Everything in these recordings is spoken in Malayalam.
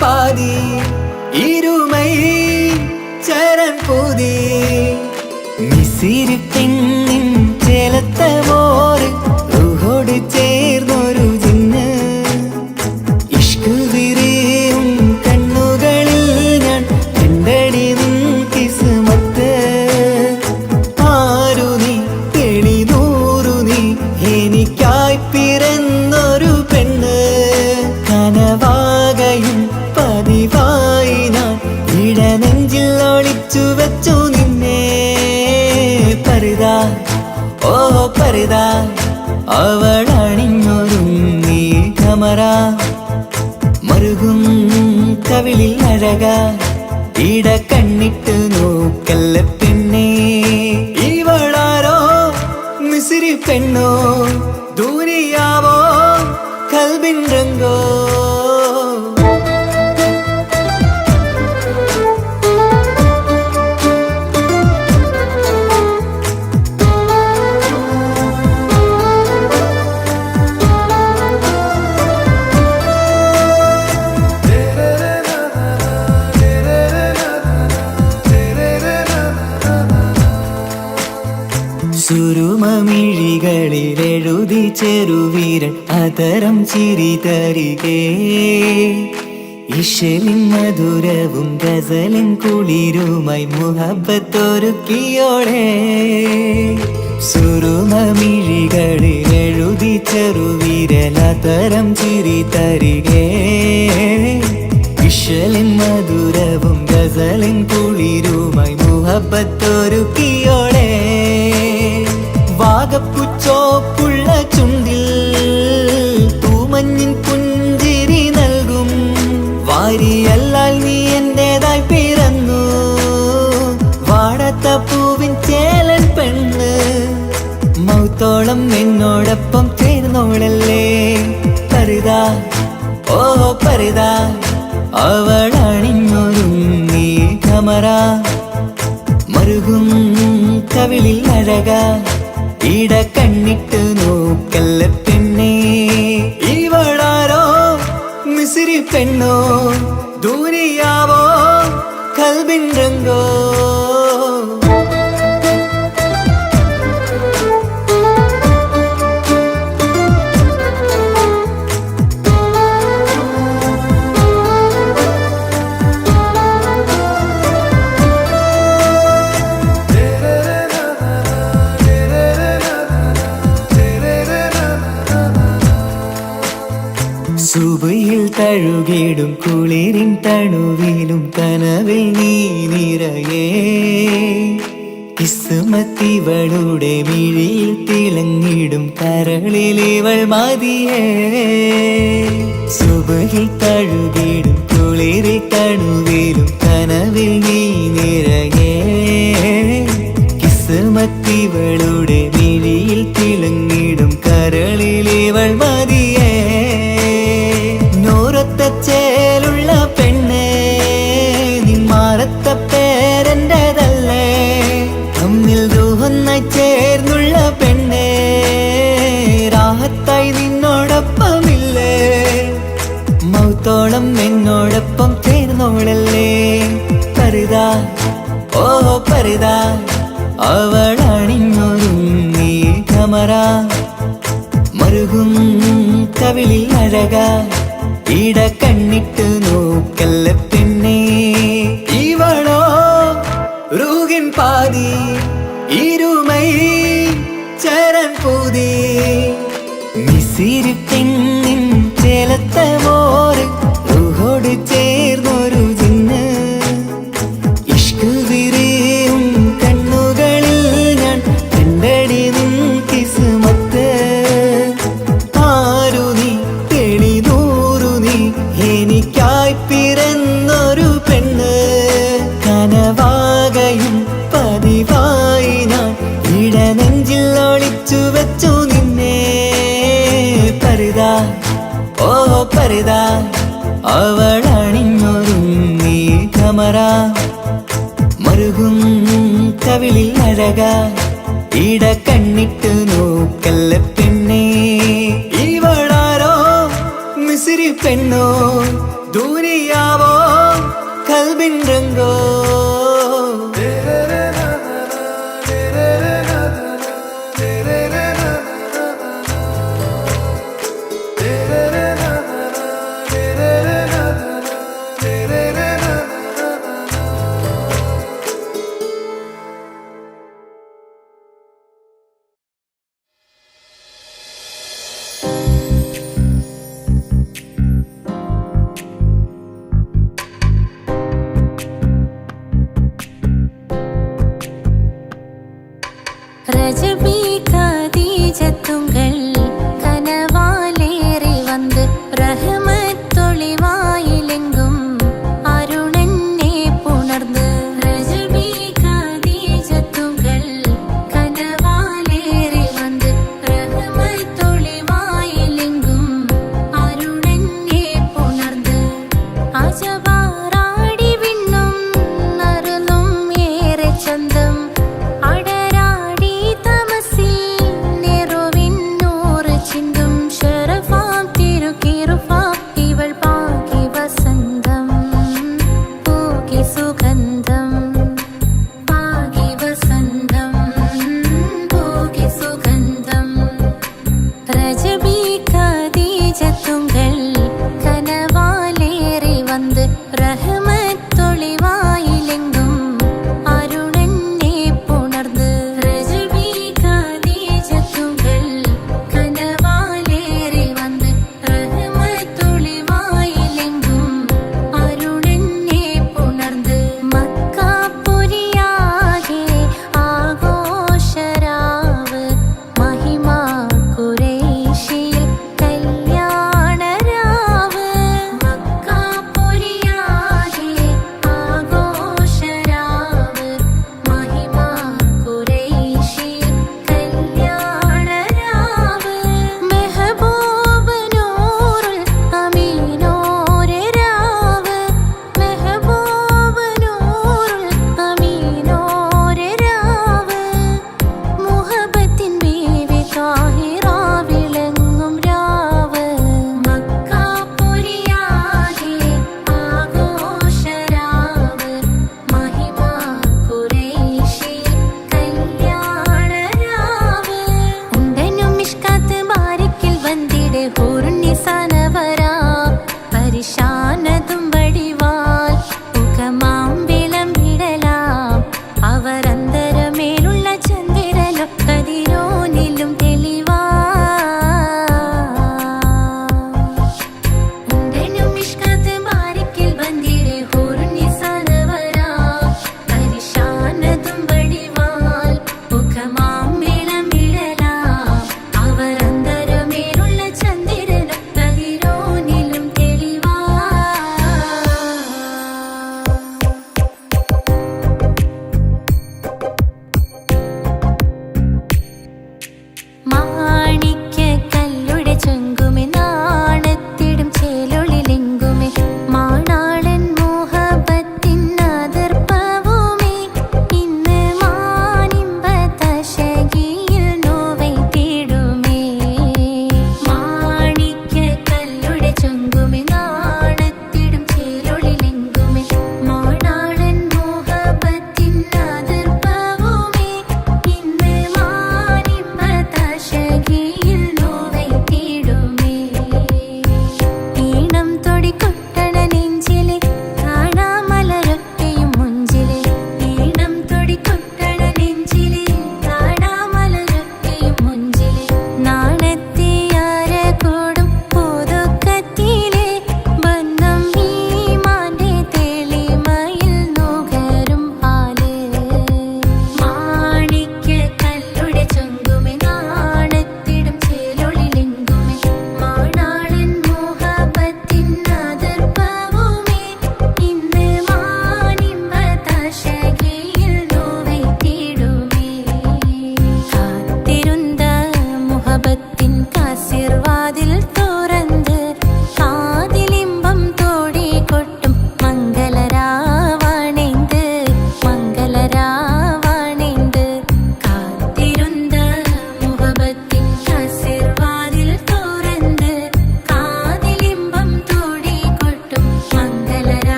പാതി ഇരുമൈ ചരൻ പൂതി മിസിരി പെണ്ണിൻ ചേലത്ത മോറ് റൂഹോട് ചേർന്നൊരു ജിന്ന് ഇഷ്ക് വിരിയും കണ്ണുകളിൽ ഞാൻ കണ്ടടി നിൻ കിസ്മത്ത് ആരു നീ തെളിനൂറു നീ എനിക്കായി പിറന്നൊരു പെണ്ണ് കനവാകയും പതിവായി ഞാൻ ഇടനെഞ്ചിൽ ഒളിച്ചു വെച്ചു നിന്നെ പരിതാ ഓ പരിതാ അവളണിഞ്ഞൊരുങ്ങി കമറ മറുകും കവിളിൽ അഴക ഇട കണ്ണിട്ട് നോക്കല്ല പെണ്ണേ ഇവളാരോ മിസിരി പെണ്ണോ ദൂരിയാവോ കൽബിൻ രംഗോ സുരുമമിഴികളിൽ എഴുതി ചെറുവീരൻ അതരം ചിരി തരികേ ഇശലിൻ മധുരവും ഗസലിൻ കുളിരുമായി മുഹബത്തൊരുക്കിയോളെ സുരുമമിഴികളിൽ എഴുതി ചെറുവീരൻ അതരം ചിരി തരികേ ഇശലിൻ മധുരവും ഗസലിൻ കുളിരുമായി മുഹബത്തൊരുക്കിയോളെ വാഗപ്പുച്ചോപ്പുള്ള ചുണ്ടിൽ തൂമഞ്ഞിൻ പുഞ്ചിരി നൽകും വാരിയല്ലാൽ നീ എന്റേതായി പിറന്നു വാടാത്ത പൂവിൻ ചേലൻ പെണ്ണ് മൗത്തോളം എന്നോടൊപ്പം ചേർന്നോളല്ലേ പരിതാ ഓ പരിതാ അവളണിഞ്ഞൊരുങ്ങി കമറ മറുകും കവിളിൽ അഴക ഇട കണ്ണിട്ട് നോക്കല്ല പെണ്ണേ ഇവളാരോ മിസിരി പെണ്ണോ ദൂരിയാവോ കൽബിൻ രംഗോ സുബയിൽ തഴുകിടും കുളിരിൻ തണുവിലും കനവിൽ നീ നിറയേ കിസ്മത്തിവളുടെ മിഴിയിൽ തിളങ്ങിടും കരളിലിവൾ മതിയേ സുബയിൽ തഴുകിടും കുളിരിൻ തണുവിലും കനവിൽ നീ നിറയേ കിസ്മത്തിവളുടെ മിഴിയിൽ തിളങ്ങിടും കരളിലിവൾ മതിയേ ചേലുള്ള പെണ്ണേ നിന്മാറത്ത പേരെന്റേതല്ലേ തമ്മിൽ ദൂഹൊന്നായി ചേർന്നുള്ള പെണ്ണേ രാഹത്തായി നിന്നോടൊപ്പമില്ലേ മൗത്തോളം എന്നോടൊപ്പം ചേർന്നോളല്ലേ പരിതാ ഓ പരിതാ അവളണിഞ്ഞൊരുങ്ങി കമറ മറുകും കവിളിൽ അഴക ഇട കണ്ണിട്ട് നോക്കല്ല പെണ്ണേ ഇവളോ റൂഹിൻ പാതി ഇരുമൈ ചരൻ പൂതി മിസിരി പെണ്ണിൻ ചേലത്ത മോറ് റൂഹോട് ചേർന്നൊരു ജിന്ന് ഇഷ്ക് വിരിയും കണ്ണുകളിൽ ഞാൻ കണ്ടടി നിൻ കിസ്മത്ത് ആരു നീ തെളിനൂറു നീ എനിക്കായി പിറന്നൊരു പെണ്ണ് കനവാകയും പതിവായി ഞാൻ ഇടനെഞ്ചിൽ ഒളിച്ചു വെച്ചു നിന്നെ പരിതാ ഓ പരിതാ അവളണിഞ്ഞൊരുങ്ങി കമറ മറുകും കവിളിൽ അഴക ഇട കണ്ണിട്ട് നോക്കല്ല പെണ്ണേ ഇവളാരോ മിസിരി പെണ്ണോ ദൂരിയാവോ കൽബിൻ രംഗോ ரஜபி கதீஜத்துங்கள் கனவாலேறி வந்து ரஹமத்தொளிவாயிலெங்கும் அருணன்னே புணர்ந்து ரஜபி கதீஜத்துங்கள் கனவாலேறி வந்து ரஹமத்தொளிவாயிலெங்கும் அருணன்னே புணர்ந்து அஜபாராடி விண்ணும் அருளும் ஏറെ ചന്തം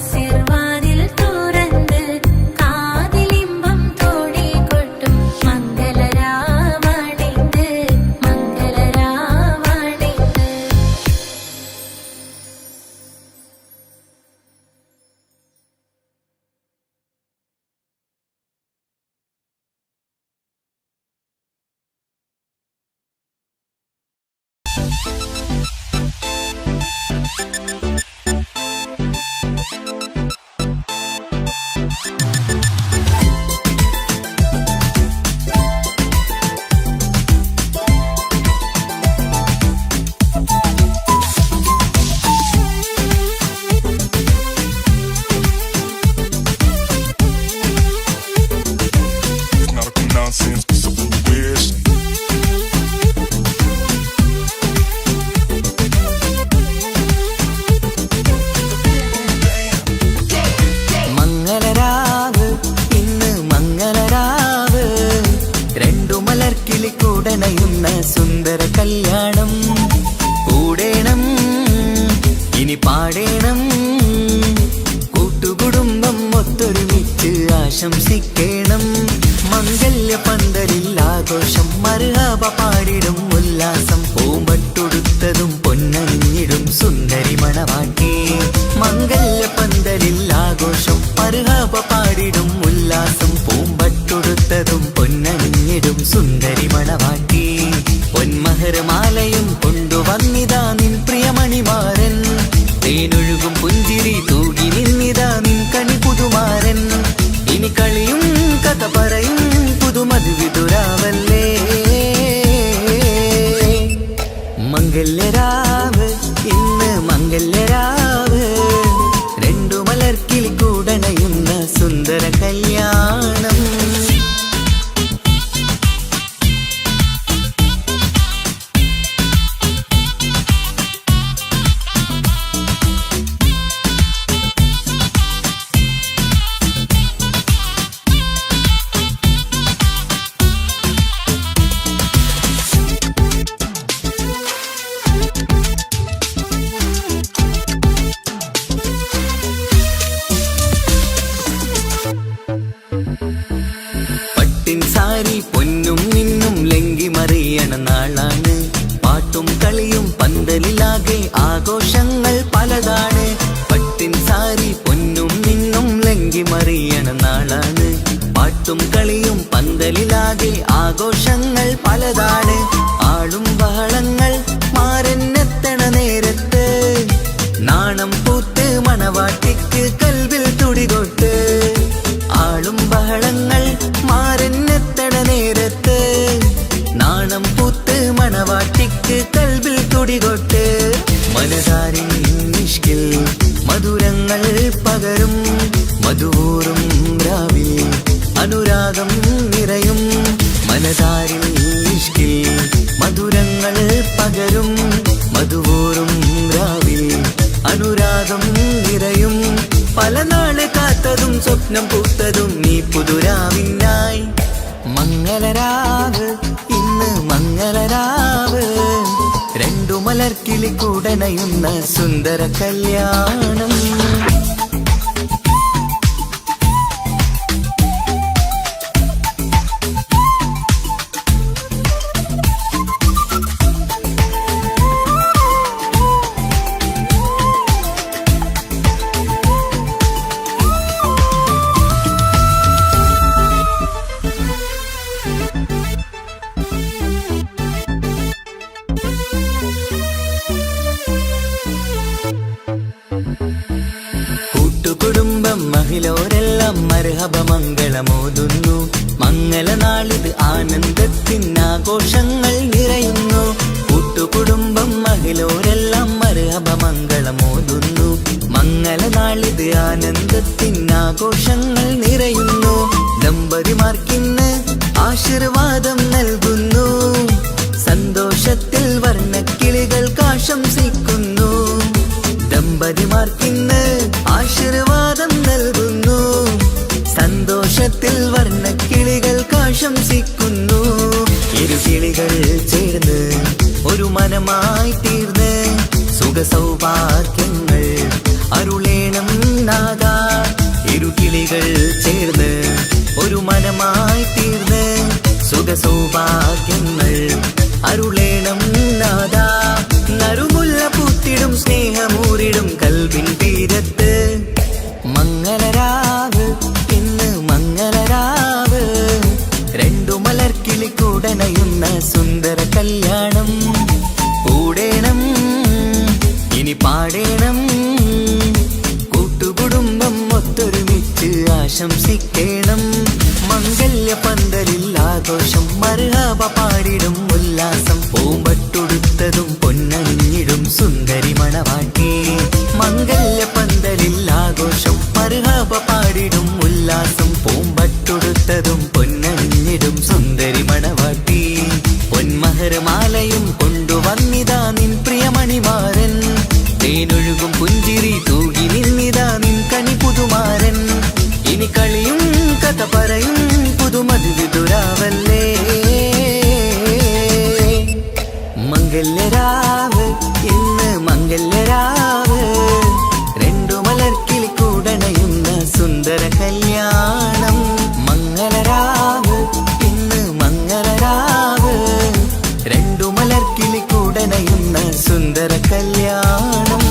കസിർവാതിൽ തുറന്ന് കാതിലിമ്പം തോടി കൊട്ടും മംഗളരാവണിത് മംഗളരാവണിത്. Medical nonsense, simple wish. മംഗളരാവ് ഇന്ന് മംഗളരാവ് രണ്ടു മലർക്കിളി കൂടണയുന്ന സുന്ദര കല്യാണം കൂടേണം ഇനി പാടേണം കൂട്ടുകുടുംബം ഒത്തൊരുമിച്ച് ആശംസിക്കേണം മംഗല്യ പന്തലിൽ ആഘോഷം മർഹബ പാടിടും ഉല്ലാസം പൂമ്പട്ടൊടുത്തതും പൊന്നണിഞ്ഞിടും സുന്ദരി മണവാട്ടി മംഗല്യ പന്തലിൽ ആഘോഷം മർഹബ പാടിടും ഉല്ലാസം പൂമ്പട്ടൊടുത്തതും പൊന്നണിഞ്ഞിടും സുന്ദരി മണവാട്ടി പൊന്മഹർമാലയും കൊണ്ടുവന്നിതാ നിൻ പ്രിയമണിമാരൻ തേനൊഴുകും പുഞ്ചിരി തൂകി നിന്നിതാ നിൻ കണി പുതുമാരൻ ഇനി കളിയും കഥ പറയും പുതുമധുവിതുരാവല്ലേ മംഗല്യരാവ് ഇന്ന് മംഗല്യരാവ് രണ്ടു മലർക്കിളി കൂടണയുന്ന സുന്ദര കല്യാണം. പട്ടിൻ സാരി പൊന്നും നിന്നും ലങ്കി മറിയണ നാളാണ് പാട്ടും കളിയും പന്തലിലാകെ ആഘോഷങ്ങൾ പലതാണ് പട്ടിൻ സാരി പൊന്നും നിന്നും ലങ്കി മറിയണ നാളാണ് പാട്ടും കളിയും പന്തലിലാകെ ആഘോഷങ്ങൾ പലതാണ് ആളും ബഹളങ്ങൾ മാരന്നെത്തണ നേരത്ത് നാണം പൂത്ത് മണവാട്ടിക്ക് കൽവിൽ തുടികൊട്ട് ആളും ബഹളങ്ങൾ മാരന്നെത്തണ നേരത്ത് നാണം പൂത്ത് മണവാട്ടിക്ക് കൽവിൽ തുടികൊട്ട് മനതാരിൻ നിഷ്കിൽ മധുരങ്ങൾ പകരും മധുവൂറും രാവിൽ അനുരാഗം നിറയും മനതാരിൻ നിഷ്കിൽ മധുരങ്ങൾ പകരും മധുവൂറും രാവിൽ അനുരാഗം നിറയും പല നാള് കാത്തതും സ്വപ്നം പൂത്തതും നീ പുതുരാവിനായി മംഗളരാവ് ഇന്ന് മംഗളരാവ് രണ്ടു മലർക്കിളി കൂടണയുന്ന സുന്ദര കല്യാണം. കൂട്ടുകുടുംബം മഹിളോരെല്ലാം മർഹബ മംഗളമോതുന്നു മംഗളനാളിത് ആനന്ദത്തിനാഘോഷങ്ങൾ നിറയുന്നു കൂട്ടുകുടുംബം മഹിളോരെല്ലാം മർഹബ മംഗളമോതുന്നു മംഗളനാളിത് ആനന്ദത്തിനാഘോഷങ്ങൾ നിറയുന്നു ദമ്പതിമാർക്കിന്ന് ആശീർവാദം നൽകുന്നു സന്തോഷത്തിൽ വർണ്ണക്കിളികൾ ആശംസിക്കുന്നു ദമ്പതിമാർക്കിന്ന് ആശീർവാദം നൽകുന്നു സന്തോഷത്തിൽ വർണ്ണക്കിളികൾ ആശംസിക്കുന്നു ഇരുകിളികൾ ചേർന്ന് ഒരു മനമായി തീർന്ന് സുഖ സൗഭാഗ്യങ്ങൾ അരുളേണം നാഥ കിളികൾ ചേർന്ന് ഒരു മനമായി തീർന്ന് സുഖ സൗഭാഗ്യങ്ങൾ അരുളേണം നാദാ. നറുമുല്ല പൂത്തിടും സ്നേഹമൂരിടും കൽവിൻ തീരത്ത് മംഗളരാവ് ഇന്ന് മംഗളരാവ്. രണ്ടു മലർക്കിളി കൂടനയുന്ന സുന്ദര കല്യാണം കൂടേണം ഇനി പാടേണം. കൂട്ടുകുടുംബം ഒത്തൊരുമിച്ച് ആശംസിക്കേണം. മംഗല്യ പന്തലിൽ ആഘോഷം മർഹബ പാടിടും ഉല്ലാസം. പൂമ്പട്ടൊടുത്തതും പൊന്നണിഞ്ഞിടും സുന്ദരി മണവാട്ടി. മംഗല്യ പന്തലിൽ ആഘോഷം മർഹബ പാടിടും ഉല്ലാസം. പൂമ്പട്ടൊടുത്തതും പൊന്നണിഞ്ഞിടും സുന്ദരി മണവാട്ടി. പൊന്മഹർമാലയും കൊണ്ടുവന്നിതാ നിൻ പ്രിയമണിമാരൻ. തേനൊഴുകും പുഞ്ചിരി തൂകി നിന്നിതാ നിൻ കനി പുതുമാരൻ. ഇനി കളിയും കഥ പറയും പുതുമധുവിതുരാവല്ലേ. മംഗല്യരാവ് ഇന്ന് മംഗല്യരാവ്. രണ്ടു മലർക്കിളി കൂടണയുന്ന സുന്ദര കല്യാണം. മംഗളരാവ് ഇന്ന് മംഗളരാവ്. രണ്ടു മലർക്കിളി കൂടണയുന്ന സുന്ദര കല്യാണം.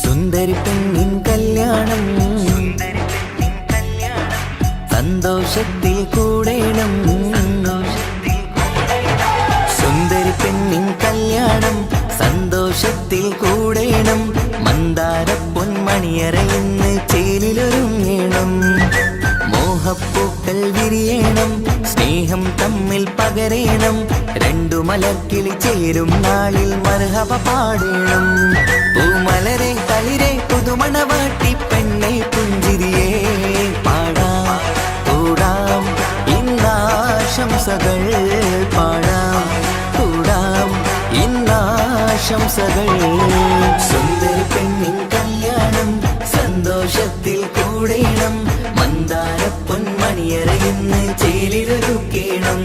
സുന്ദരി പെണ്ണിൻ കല്യാണം സന്തോഷത്തിൽ കൂടേണം. സുന്ദരി പെണ്ണിൻ കല്യാണം സന്തോഷത്തിൽ കൂടേണം. മന്ദാര പൊന്മണിയറയിന്ന് ചേലിലൊരുങ്ങേണം. മോഹപ്പൂക്കൾ വിരിയണം സ്നേഹം തമ്മിൽ പകരേണം. രണ്ടു മലർക്കിളി ചേരും നാളിൽ മർഹബ പാടേണം. പൂമലരെ തളിരെ പുതുമണവാട്ടി പെണ്ണെ പുഞ്ചിരിയേ പാടാം കൂടാം ഇന്നാശംസകൾ. പാടാം കൂടാം ഇന്നാശംസകൾ. സുന്ദരി പെണ്ണിൻ കല്യാണം സന്തോഷത്തിൽ കൂടേണം. മന്ദാര പൊന്മണിയറയിന്ന് ചേലിലൊരുക്കേണം.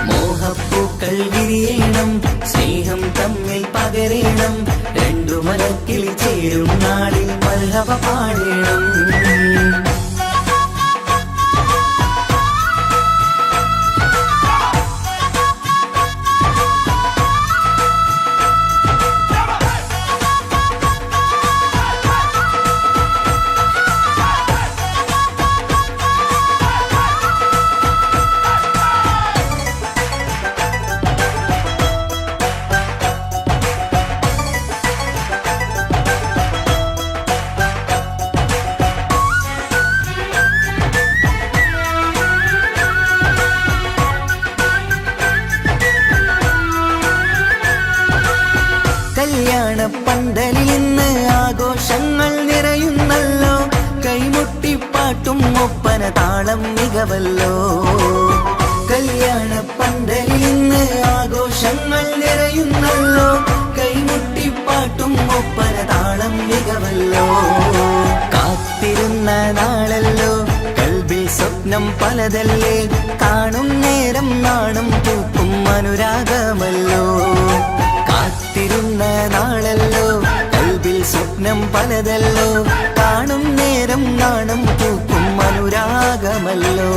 മോഹപ്പൂക്കൾ വിരിയണം സ്നേഹം തമ്മിൽ പകരേണം. രണ്ടു മലർക്കിളി ചേരും നാളിൽ മർഹബ പാടേണം. കല്യാണ പന്തലിൽ ഇന്ന് ആഘോഷങ്ങൾ നിറയുന്നല്ലോ. കൈമുട്ടിപ്പാട്ടും ഒപ്പന താളം മികവല്ലോ. കല്യാണ പന്തലിൽ ഇന്ന് ആഘോഷങ്ങൾ നിറയുന്നല്ലോ. കൈമുട്ടിപ്പാട്ടും ഒപ്പന താളം മികവല്ലോ. കാത്തിരുന്ന നാളല്ലോ കൽബിൽ സ്വപ്നം പലതല്ലേ. കാണും നേരം നാണം പൂക്കും അനുരാഗമല്ലോ. കാത്തിരുന്ന നാളല്ലോ കൽബിൽ സ്വപ്നം പലതല്ലോ. കാണും നേരം നാണം പൂക്കും അനുരാഗമല്ലോ.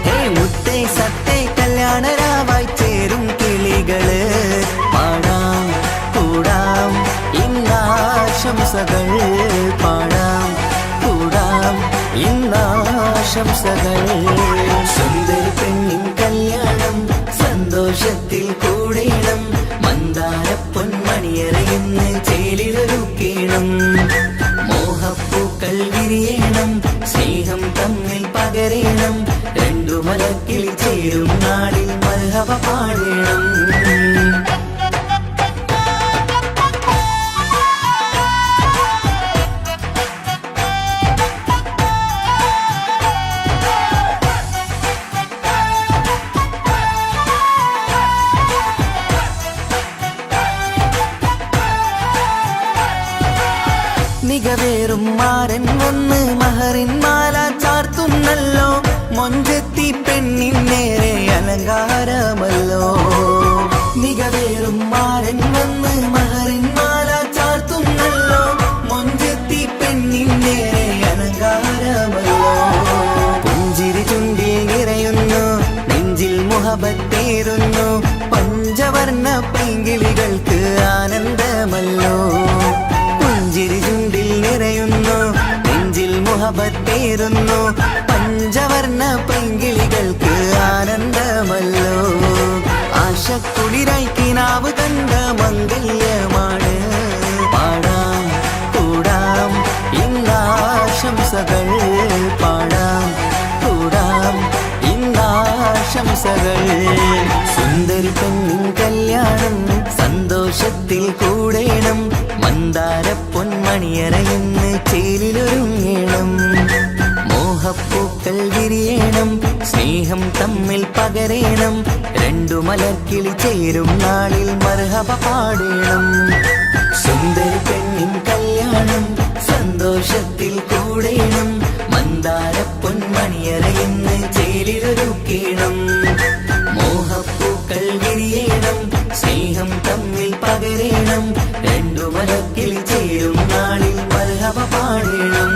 ഹേ മുത്തേ സത്തേ കല്യാണരാവായി ചേരും കിളികള്. പാടാം കൂടാം ഇന്നാശംസകൾ. പാടാം കൂടാം ഇന്നാ ആശംസകൾ സുന്ദരി പെണ്ണിൻ കല്യാണം സന്തോഷത്തിൽ കൂടേണം മന്ദാര പൊന്മണിയറയുന്ന് ചേലിലൊരുക്കേണം മോഹപ്പൂക്കൾ വിരിയണം സ്നേഹം തമ്മിൽ പകരേണം രണ്ടു മലക്കിൽ ചേരും നാളിൽ മർഹബ പാടേണം മികവേറും മാരൻ വന്ന് മഹറിൻ മാല ചാർത്തുന്നല്ലോ മൊഞ്ചത്തി പെണ്ണിൻ നേരെ അലങ്കാരമല്ലോ മികവേറും മാരൻ വന്ന് മഹറിൻ മാല ചാർത്തുന്നല്ലോ മൊഞ്ചത്തി പെണ്ണിൻ നേരെ അലങ്കാരമല്ലോ പുഞ്ചിരി ചുണ്ടിൽ നിറയുന്നു നെഞ്ചിൽ മുഹബത്തേറുന്നു പഞ്ചവർണ്ണ പൈങ്കിളികൾക്ക് ആനന്ദമല്ലോ പുഞ്ചിരി ചുണ്ടിൽ നിറയുന്നു നെഞ്ചിൽ മുഹബത്തേറുന്നു പഞ്ചവർണ്ണ പൈങ്കിളികൾക്ക് ആനന്ദമല്ലോ ആശക്കുളിരായി കിനാവ് കണ്ട മംഗല്യമാണ് പാടാം കൂടാം ഇന്നാശംസകൾ പാടാം കൂടാം ഇന്നാശംസകൾ സുന്ദരി പെണ്ണിൻ കല്യാണം സന്തോഷത്തിൽ കൂടേണം മന്ദാര പൊന്മണിയറയുന്ന് ചേലിലൊരുങ്ങേണം മോഹപ്പൂക്കൾ വിരിയണം സ്നേഹം തമ്മിൽ പകരേണം രണ്ടു മലർക്കിളി ചേരും നാളിൽ മർഹബ പാടേണം സുന്ദരി പെണ്ണിൻ കല്യാണം സന്തോഷത്തിൽ കൂടേണം മന്ദാര പൊന്മണിയറയുന്ന് ചേലിലൊരുക്കേണം മോഹപ്പൂക്കൾ വിരിയണം സ്നേഹം തമ്മിൽ പകരേണം രണ്ടു മലക്കിൽ ചേരും നാളിൽ മർഹബ പാടേണം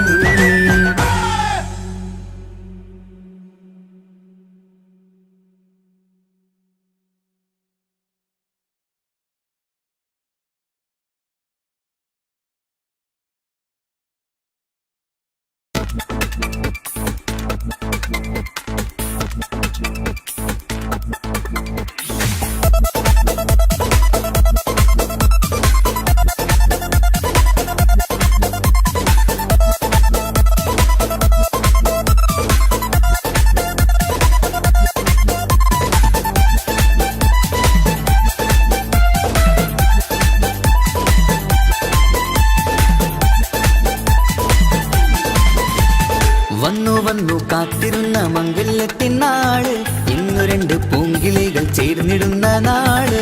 വന്നു വന്നു കാത്തിരുന്ന മംഗല്യത്തിൻ നാള് ഇന്നു രണ്ട് പൂങ്കിളികൾ ചേർന്നിടുന്ന നാള്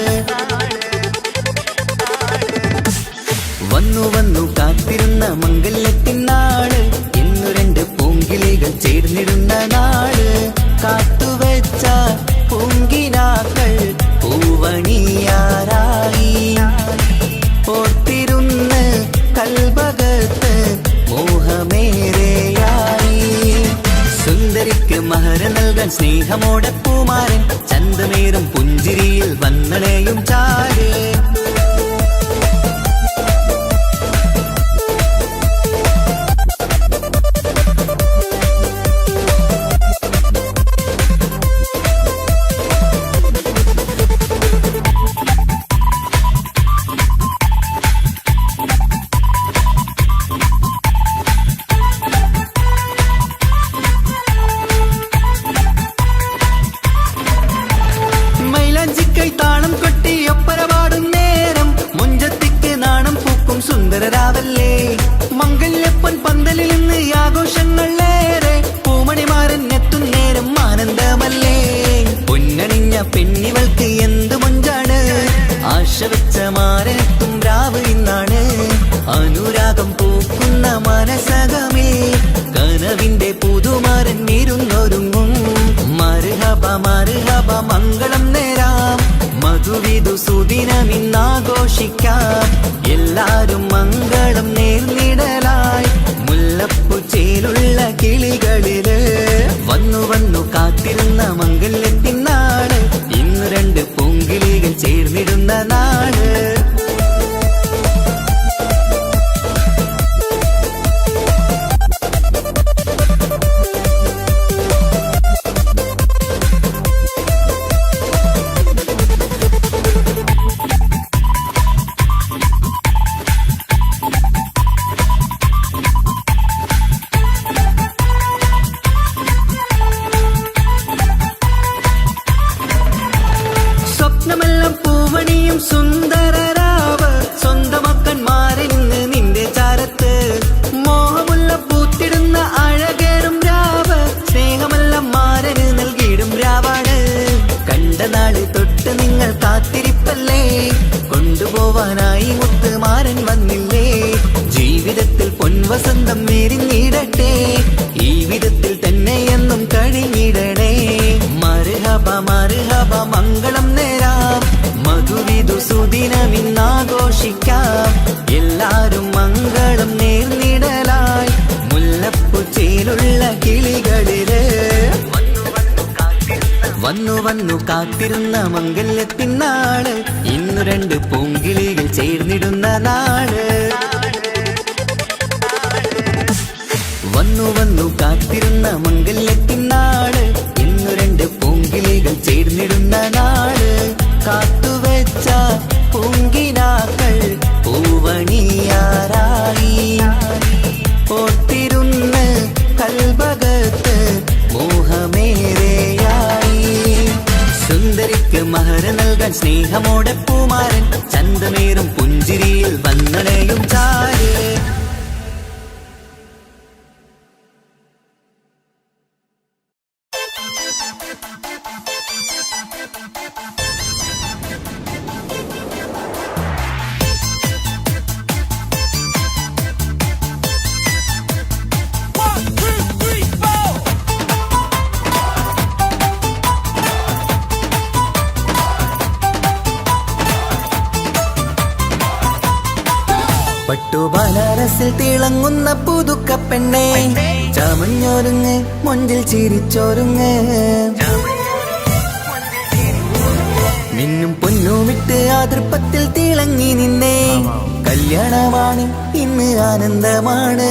വന്നു വന്നു കാത്തിരുന്ന മംഗല്യത്തിൻ നാള് ഇന്നു രണ്ട് പൂങ്കിളികൾ ചേർന്നിടുന്ന നാള് കാത്തുവെച്ച പൂങ്കിനാക്കൾ പൂവണിയാരായി ഓർത്തിരുന്ന് കൽബകത്ത് മോഹമേറെയായി സുന്ദരിക്ക് മഹർ നൽകാൻ സ്നേഹമോടെ പൂമാരൻ ചന്തമേറും പുഞ്ചിരിയിൽ വന്നണയും ചാരേ താളം കൊട്ടി ഒപ്പര പാടും നേരം മുഞ്ചത്തിക്ക് നാണം പൂക്കും സുന്ദരരാവല്ലേ മംഗല്യപ്പൊൻ പന്തലിൽ നിന്ന് ആഘോഷങ്ങളേറെ പൂമണിമാരൻ എത്തും നേരം ആനന്ദമല്ലേ പൊന്നണിഞ്ഞ പെണ്ണിവൾക്ക് എന്ത് മൊഞ്ചാണ് ആശ വെച്ച മാരനെത്തും രാവ് ഇന്നാണ് അനുരാഗം പൂക്കുന്ന മനസകമേ കനവിന്റെ പുതുമാരൻ ഇരുന്നൊരുങ്ങും മർഹബ മർഹബ മംഗളം നേരാം മധുവിധു സുദിനമിന്നാഘോഷിക്കാം എല്ലാരും മംഗളം നേർന്നിടലായി മുല്ലപ്പുച്ചയിലുള്ള കിളികളില് വന്നു വന്നു കാത്തിരുന്ന മംഗല്യത്തിൻ നാള് ഇന്ന് രണ്ട് പൂങ്കിളികൾ ചേർന്നിടുന്ന നാള് ദിനമിന്നാഘോഷിക്കാം. എല്ലാരും മംഗളം നേർന്നിടലായി മുല്ലപ്പൂച്ചേലുള്ള കിളികളില് വന്നു വന്നു കാത്തിരുന്ന മംഗല്യത്തിനാള്. ഇന്നു രണ്ട് പൂങ്കിളികൾ ചേർന്നിടുന്ന നാള്. വന്നു വന്നു കാത്തിരുന്ന മംഗല്യത്തിനാള്. ഇന്നു രണ്ട് പൂങ്കിളികൾ ചേർന്നിടുന്ന നാള്. കാത്തുവെച്ച പൂങ്കിനാക്കൾ പൂവണിയാറായി. ഓർത്തിരുന്ന് കൽബകത്ത് മോഹമേറെയായി. സുന്ദരിക്ക് മഹർ നൽകാൻ സ്നേഹമോടെ പൂമാരൻ. ചന്തമേറും പുഞ്ചിരിയിൽ വന്നണയും ചാര്. പട്ടുബനാരസിൽ തിളങ്ങുന്ന പുതുക്കപ്പെണ്ണെ, ചമഞ്ഞൊരുങ്ങ് മൊഞ്ചിൽ ചിരിച്ചൊരുങ്ങ്. മിന്നും പൊന്നുമിട്ട് ആതൃപ്പത്തിൽ തിളങ്ങി നിന്നേ. കല്യാണമാണ് ഇന്ന് ആനന്ദമാണ്.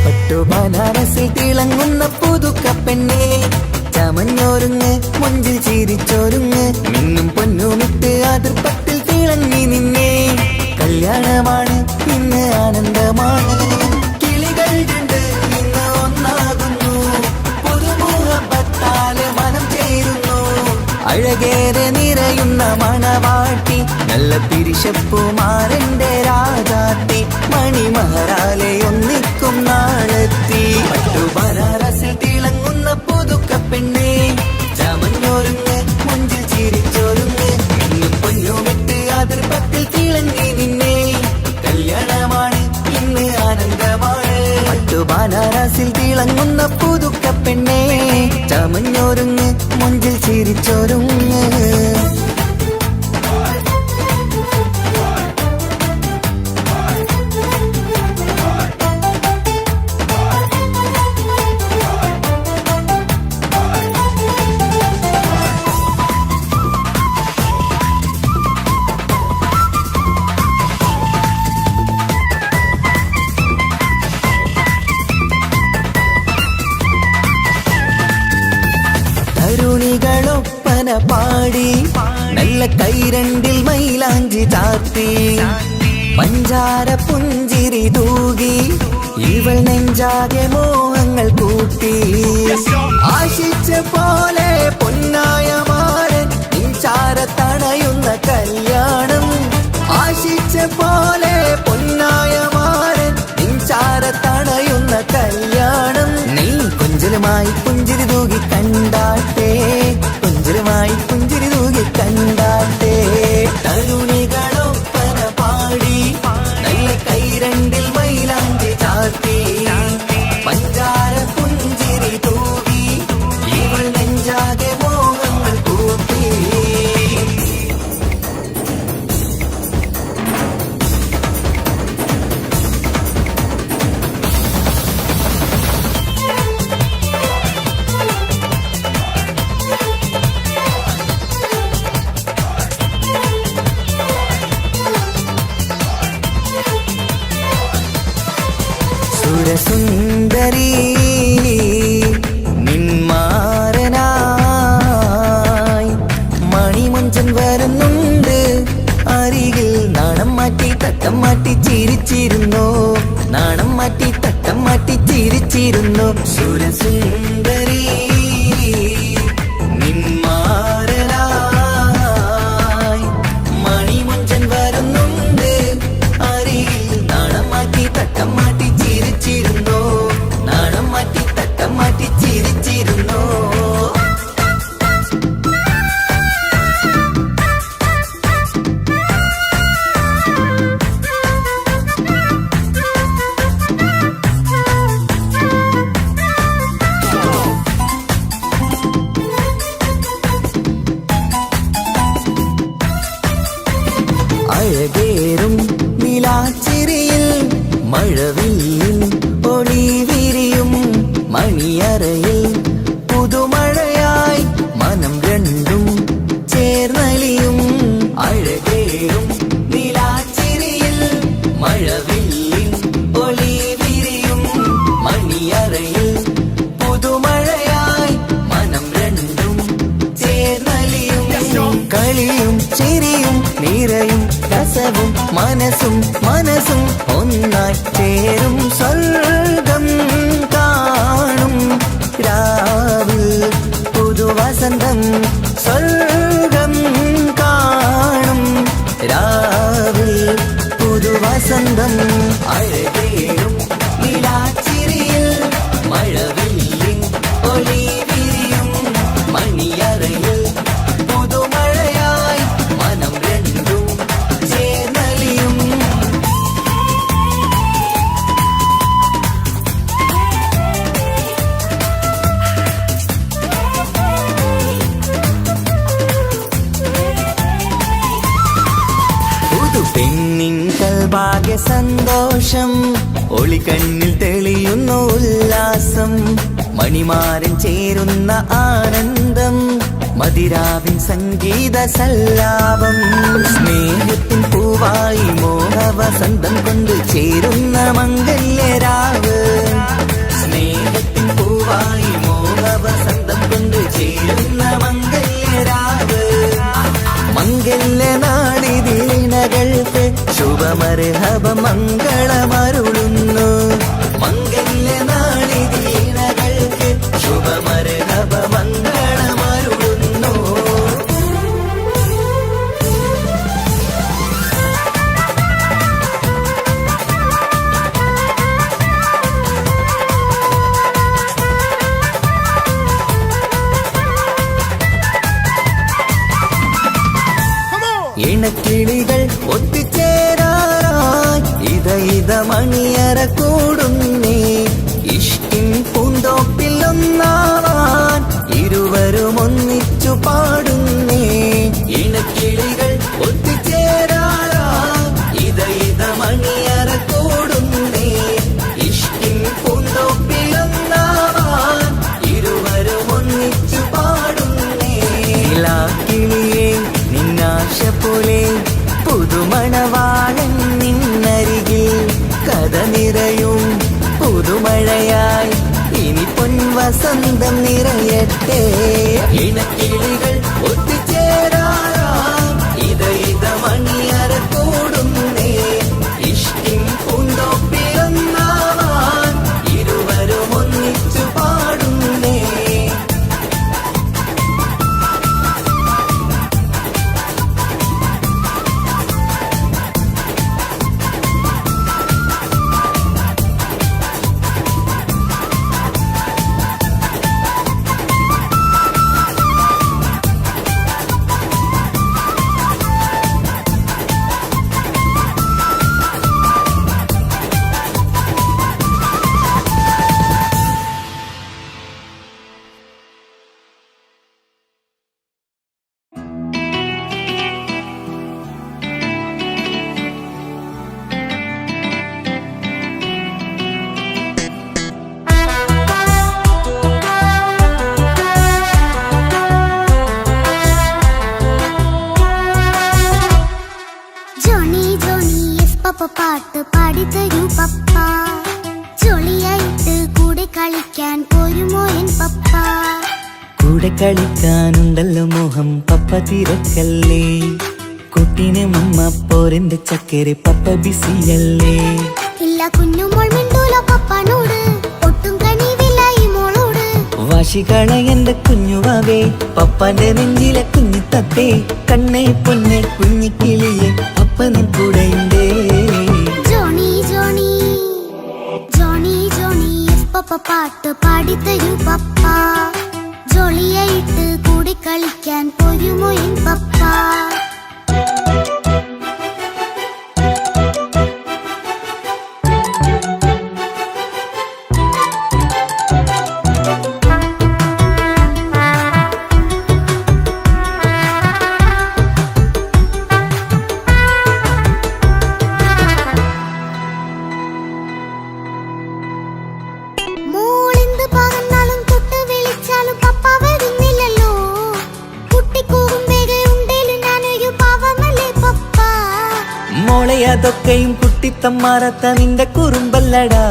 പട്ടുബനാരസിൽ തിളങ്ങുന്ന പുതുക്കപ്പെണ്ണെ, ചമഞ്ഞൊരുങ്ങ് മൊഞ്ചിൽ ചിരിച്ചൊരുങ്ങ്. മിന്നും പൊന്നുമിട്ട് ആതൃപ്പത്തിൽ തിളങ്ങി നിന്നേ. കല്യാണമാണ് ഇന്ന് ആനന്ദമാണ്. കിളികൾ രണ്ട് ഇന്ന് ഒന്നാകുന്നു. പുതുമുഹബത്താല് മനം ചേരുന്നു. അഴകേറെ നിറയുന്ന മണവാട്ടി, നല്ല പിരിശപ്പുമാരന്റെ രാജാത്തി. മണിമഹറാലെ ഒന്നിക്കും നാളെത്തി. പട്ടുബനാരസിൽ തിളങ്ങുന്ന പുതുക്കപ്പെണ്ണെ, ചമഞ്ഞൊരുങ്ങ് മുഞ്ചിൽ ചിരിച്ചൊരുങ്ങ്. ഇന്നും പൊന്നുമിട്ട് ആതൃപ്പത്തിൽ തിളങ്ങി നിന്നേ. കല്യാണമാണ് ഇന്ന് ആനന്ദമാണ്. പട്ടുബനാരസിൽ തിളങ്ങുന്ന പുതുക്കപ്പെണ്ണെ, ചമഞ്ഞൊരുങ്ങ് മുഞ്ചിൽ ചിരിച്ചൊരുങ്ങ്. തരുണികളൊപ്പന പാടി, നല്ല കൈരണ്ടിൽ മൈലാഞ്ചി ചാർത്തി. പഞ്ചാര പുഞ്ചിരി തൂകി, ഇവൾ നെഞ്ചാകെ മോഹങ്ങൾ കൂട്ടി. ആശിച്ച പോലെ പൊന്നായ മാരൻ നിൻചാരത്തണയുന്ന കല്യാണം. ആശിച്ച പോലെ പൊന്നായ മാരൻ നിൻചാരത്തണയുന്ന കല്യാണം. നീ കൊഞ്ചലുമായി പുഞ്ചിരി തൂകി കണ്ടാട്ടെ, കൊഞ്ചലുമായി പുഞ്ചിരി തൂകി കണ്ടാട്ടെ. തരുണികളൊപ്പന പാടി, നല്ല കൈരണ്ടിൽ മൈലാഞ്ചി ചാർത്തി. പഞ്ചാര പുഞ്ചിരി തൂകി, ഇവൾ നെഞ്ചാകെ മോഹങ്ങൾ കൂട്ടി. സുരസുന്ദരി നിന്മാരനായി മണിമഞ്ചൻ വരുന്നുണ്ട് അരികിൽ. നാണം മാറ്റി തട്ടം മാറ്റി ചിരിച്ചിരുന്നു. നാണം മാറ്റി തട്ടം മാറ്റി ചിരിച്ചിരുന്നു. സുരസുന്ദരി നിന്മാരനായി മണിമഞ്ചൻ വരുന്നുണ്ട് അരികിൽ. നാണം മാറ്റി തട്ടം മാറ്റി ചിരിച്ചിരുന്നു. നാണം മാറ്റി തട്ടം മാറ്റി ചിരിച്ചിരുന്നു. മഴവില്ലിൻ ഒളി വിരിയും മണിയറയിൽ പുതുമഴയായി മനം രണ്ടും ചേർന്നലിയും അഴകേറും നിലാച്ചിരിയിൽ മഴവില്ലിൻ ഒളി വിരിയും മണിയറയിൽ പുതുമഴയായി മനം രണ്ടും ചേർന്നലിയും കളിയും ചിരിയും നിറയും രസവും മനസ്സും മനസ്സും ഒന്നായി ചേരും സ്വർഗം കാണും രാവിൽ പുതുവസന്തം സ്വർഗം കാണും രാവിൽ പുതുവസന്തം അഴകേറും നിലാച്ചിരിയിൽ മഴവില്ലിൻ ഒളി വിരിയും മണിയറയിൽ പുതുമഴയായി മനം രണ്ടും ചേർന്നലിയും പുതു പെണ്ണിൻ കൽഭാഗ്യ സന്തോഷം ഒളികണ്ണിൽ തെളിയുന്ന ഉല്ലാസം മണിമാരൻ ചേരുന്ന ആനന്ദം മതിരാവിൻ സംഗീത സല്ലാപം സ്നേഹത്തിൻ പൂവായി മോഹവസന്തം കൊണ്ട് ചേരുന്ന മംഗല്യരാവ് സ്നേഹത്തിൻ പൂവായി മോഹവസന്തം കൊണ്ട് ചേരുന്ന മംഗല്യരാവ് മംഗല്യനാളിതിണകൾക്ക് ശുഭമർഹബ മംഗളമരുളുന്നു മംഗല്യനാളിതിണകൾക്ക് ശുഭമർഹബ മംഗളമരുളുന്നു ഇണക്കിളികൾ ഒത്തുചേരാറായി ഇത മണിയറ കൂടുന്നേ ഇഷ്കിൻ പൂന്തോപ്പിൽ ഒന്നാവാൻ ഇരുവരും ഒന്നിച്ചു പാടുന്നേ ഇണക്കിളികൾ ഒത്തുചേരാറായി ഇത മണിയറ കൂടുന്നേ ഇഷ്കിൻ പൂന്തോപ്പിൽ ഒന്നാവാൻ ഇരുവരും ഒന്നിച്ചു പാടുന്നേ കിളിയേ നിന്നാശ പോലെ പുതുമണവാളൻ നിന്നരികിൽ കഥ നിറയും പുതുമഴയായി ഇനി പൊൻവസന്തം നിറയട്ടെ ഇണക്കിളികൾ ഒത്തുചേരാറാം ഇത മണിയറ കൂടുന്നേ ഇഷ്കിൻ പൂന്തോപ്പിലൊന്നാവാൻ ഇരുവരും ഒന്നിച്ചു പാടുന്നേ പപ്പ പാട്ട് പാടിത്തരൂ പപ്പ ജോളിയായിട്ട് കൂടെ കളിക്കാൻ പോരുമോ എൻ പപ്പ കൂടെ കളിക്കാനുണ്ടല്ലോ മോഹം പപ്പ തിരക്കല്ലേ കുട്ടീനെ മമ്മ പോരെന്റെ ചക്കരെ പപ്പ ബിസിയല്ലേ ഇല്ല കുഞ്ഞുമോൾ മിണ്ടൂലോ പപ്പനോട് ഒട്ടും കണിവില്ല ഈ മോളോട് വാശികള എന്റെ കുഞ്ഞുവാവേ പപ്പാന്റെ നെഞ്ചിലെ കുഞ്ഞു തത്തേ കണ്ണേ പൊന്നെ കുഞ്ഞിക്കിളിയെ പപ്പനും കൂടെയുണ്ടേ ജോണി ജോണി ജോണി ജോണി പപ്പ പാട്ട് പാടിത്തരൂ പപ്പ ജോളിയായിട്ട് കൂടെ കളിക്കാൻ പോരുമോ എൻ പപ്പ മോളെ അതൊക്കെയും കുട്ടിത്തമ്മാറത്ത നിന്റെ കുറുമ്പല്ലടാ.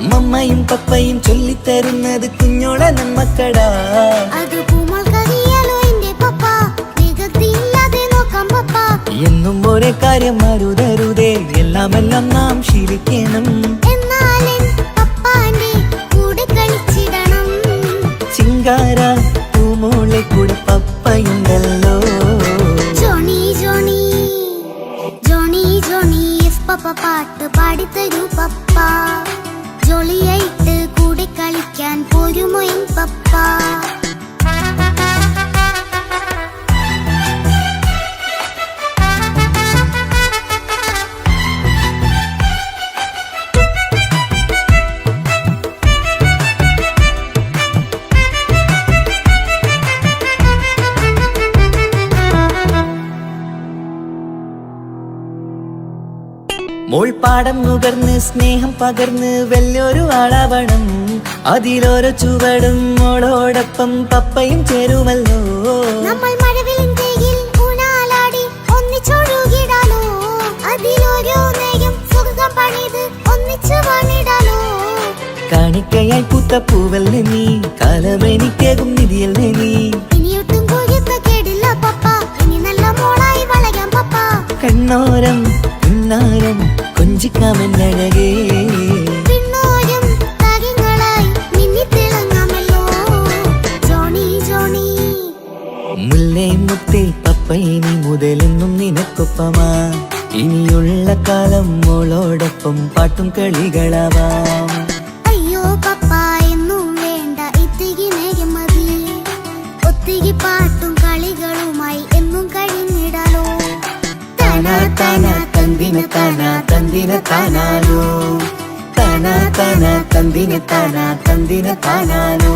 മമ്മയും പപ്പയും ചൊല്ലിത്തരുന്നത് കുഞ്ഞോളെ നമ്മക്കടാ. അത് പൂമോൾക്കറിയാലോ എന്റെ പപ്പ, വികൃതിയില്ലാതെ നോക്കാം പപ്പ. എന്നും ഒരേ കാര്യം അരുതരുതേ, എല്ലാം നാം ശീലിക്കണം. എന്നാലും പപ്പാന്റെ കൂടെ കളിച്ചിടണം. ചിങ്കാര പൂമോളെ കൂടെ പപ്പയുണ്ടല്ലോ. Johny Johny Johny Johny yes papa പാട്ട് പാടിത്തരൂ പപ്പ. ജോളിയായിട്ട് കൂടെ കളിക്കാൻ പോരുമോ എൻ പപ്പ. മോൾ പാടം നുകർന്ന് സ്നേഹം പകർന്ന് വലിയൊരു ആളാവണം. അതിലോരോ ചുവടും മോളോടൊപ്പം പപ്പയും ചേരുമല്ലോ. നമ്മൾ മഴവിലിൻ ഊനാലാടി ഒന്നിച്ചൊഴുകിടാലോ. അതിലോരോ നേരം സുഖം പണിത് ഒന്നിച്ചു വാണിടാലോ. കാണിക്കയായി പൂത്ത പൂവല്ലേ നീ, കാലമെനിക്കേകും നിധിയല്ലേ നീ. ഇനിയൊട്ടും കുരുത്ത കേടില്ല പപ്പ, ഇനി നല്ല മോളായി വളരാം പപ്പ. കണ്ണോരം പിന്നാരം കൊഞ്ചിക്കാമെന്നഴകേ. പിന്നോരം താരങ്ങളായി മിന്നിത്തിളങ്ങാമല്ലോ. ജോണി ജോണി മുല്ലേ മുത്തേ പപ്പ ഇനി മുതലെന്നും നിനക്കൊപ്പമാ. ഇനിയുള്ള കാലം മോളോടൊപ്പം പാട്ടും കളികളാവാം. അയ്യോ പപ്പ എന്നും വേണ്ട ഇത്തിരി നേരം മതി. ഒത്തിരി പാട്ടും കളികളുമായി എന്നും കഴിഞ്ഞിടാലോ. താനാ താനാ തന്തിന താനാ തന്തിന താനാലോ. താനാ താനാ തന്തിന താനാ തന്തിന താനാലോ.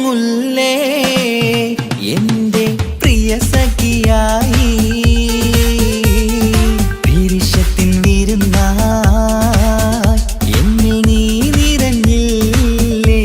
മുല്ലേ എന്റെ പ്രിയ സഖിയായി പിരിശത്തിൻ വിരുന്നായി എന്നിൽ നീ നിറഞ്ഞില്ലേ.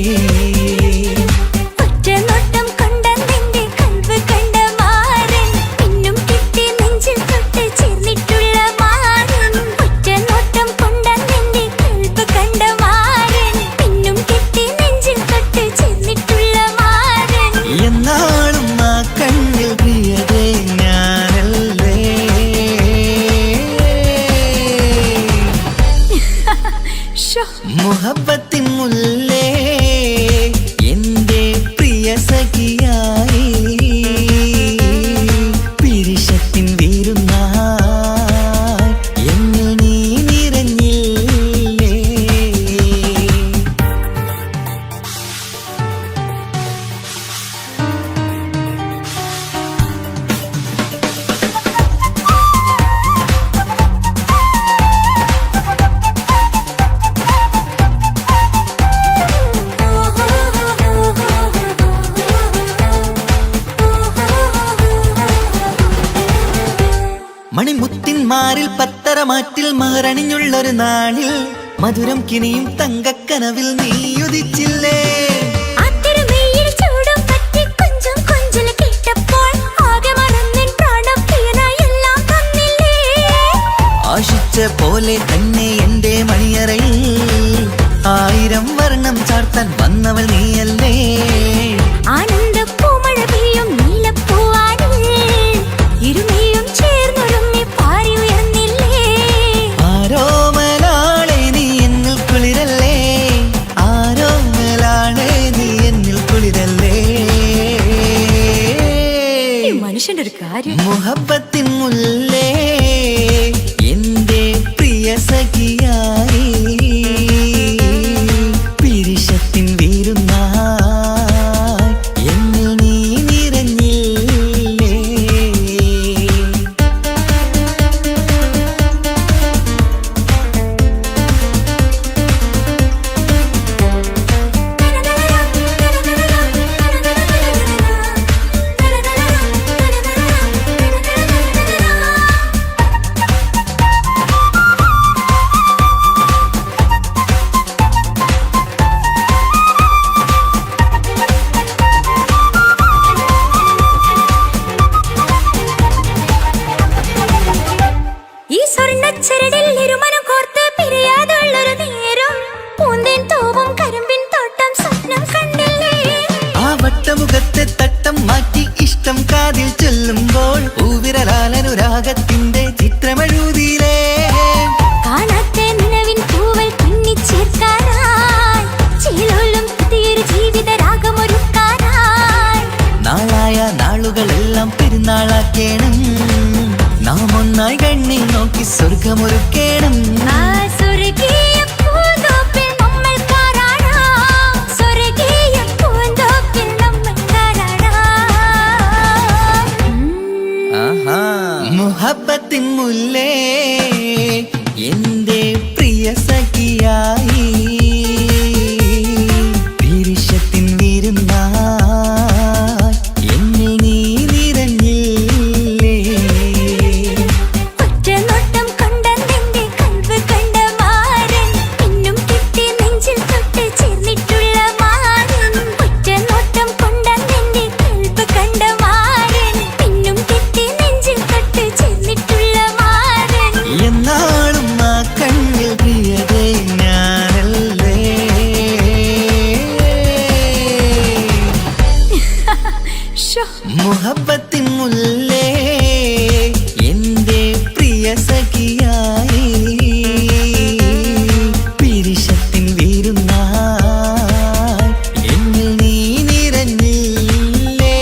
ഒറ്റനോട്ടം കൊണ്ട നിന്റെ കൽവ് കണ്ട മാരൻ, പിന്നും കിട്ടി നെഞ്ചിൽ തൊട്ട് ചേർന്നിട്ടുള്ള മാരൻ. ഒറ്റനോട്ടം കൊണ്ട നിന്റെ കൽവ് കണ്ട മാരൻ, പിന്നും കിട്ടി നെഞ്ചിൽ തൊട്ട് ചേർന്നിട്ടുള്ള മാരൻ. എന്നാളും ആ കണ്ണിൽ പ്രിയതേ ഞാനല്ലേ. ഷോ മുഹബത്തിൻ മുല്ലേ എന്റെ പ്രിയ സഖിയായി പിരിശത്തിൻ വിരുന്നായി എന്നിൽ നീ നിറഞ്ഞില്ലേ. മണിമുത്തിന്മാരിൽ പത്തരമാറ്റിൽ മഹറണിഞ്ഞുള്ളൊരു നാളിൽ മധുരം കിനിയും തങ്കക്കനവിൽ നീയുദിച്ചില്ലേ. ആത്തിരമേയിൽ ചൂടും പറ്റി കൊഞ്ചും കൊഞ്ചല് കേട്ടപ്പോൾ ആകെ മറന്നിൻ പ്രാണം പ്രിയനായി എല്ലാം തന്നില്ലേ. ആശിച്ച പോലെ തന്നെ എന്റെ മണിയറയിൽ 1000 വർണ്ണം ചാർത്താൻ വന്നവൾ നീയല്ലേ. ആനന്ദ പൂമഴ പെയ്യും നീലപ്പൂവാനിൽ ഇരുമയും ചേർന്നൊരുങ്ങി പാറി ഉയർന്നില്ലേ. ആരോമലാളെ നീ എന്നിൽ കുളിരല്ലേ. ആരോമലാളെ നീ എന്നിൽ കുളിരല്ലേ. മനുഷ്യന്റെ ഒരു കാര്യം. മുഹബത്തിൻ മുല്ലേ എന്റെ പ്രിയ ത്യാഗത്തിന്റെ ചിത്രമെഴുതിയിലേ കാണാത്ത നിലവിൻ പൂവൽ തുന്നിച്ചേർക്കാനായി ചേലോലും പുതിയൊരു ജീവിത രാഗമൊരുക്കാനായി നാളായ നാളുകളെല്ലാം പെരുന്നാളാക്കേണം നാം ഒന്നായി കണ്ണിൽ നോക്കി സ്വർഗമൊരുക്കേണം ആ സ്വർഗീയ പൂന്തോപ്പിൽ നമ്മൾ കാരാടാം സ്വർഗീയ പൂന്തോപ്പിൽ നമ്മൾ കാരാടാം മുഹബത്തിൻ മുല്ലേ എന്റെ പ്രിയ സഖിയായി പിരിശത്തിൻ വിരുന്നായി എന്നെ നീ നിറഞ്ഞില്ലേ ഒറ്റ നോട്ടം കൊണ്ട നിന്റെ കൽവ് കണ്ട മാരൻ പിന്നും കിട്ടി നെഞ്ചിൽ തൊട്ട് ചേർന്നിട്ടുള്ള മാരൻ ഒറ്റ നോട്ടം കൊണ്ട നിന്റെ കൽവ് കണ്ട മാരൻ പിന്നും കിട്ടി നെഞ്ചിൽ തൊട്ട് ചേർന്നിട്ടുള്ള മാരൻ എന്നാളും ആ കണ്ണിൽ പ്രിയതേ ഞാനല്ലേ ഷോ മുഹബത്തിൻ മുല്ലേ എന്റെ പ്രിയ സഖിയായി പിരിശത്തിൻ വിരുന്നായി എന്നിൽ നീ നിറഞ്ഞില്ലേ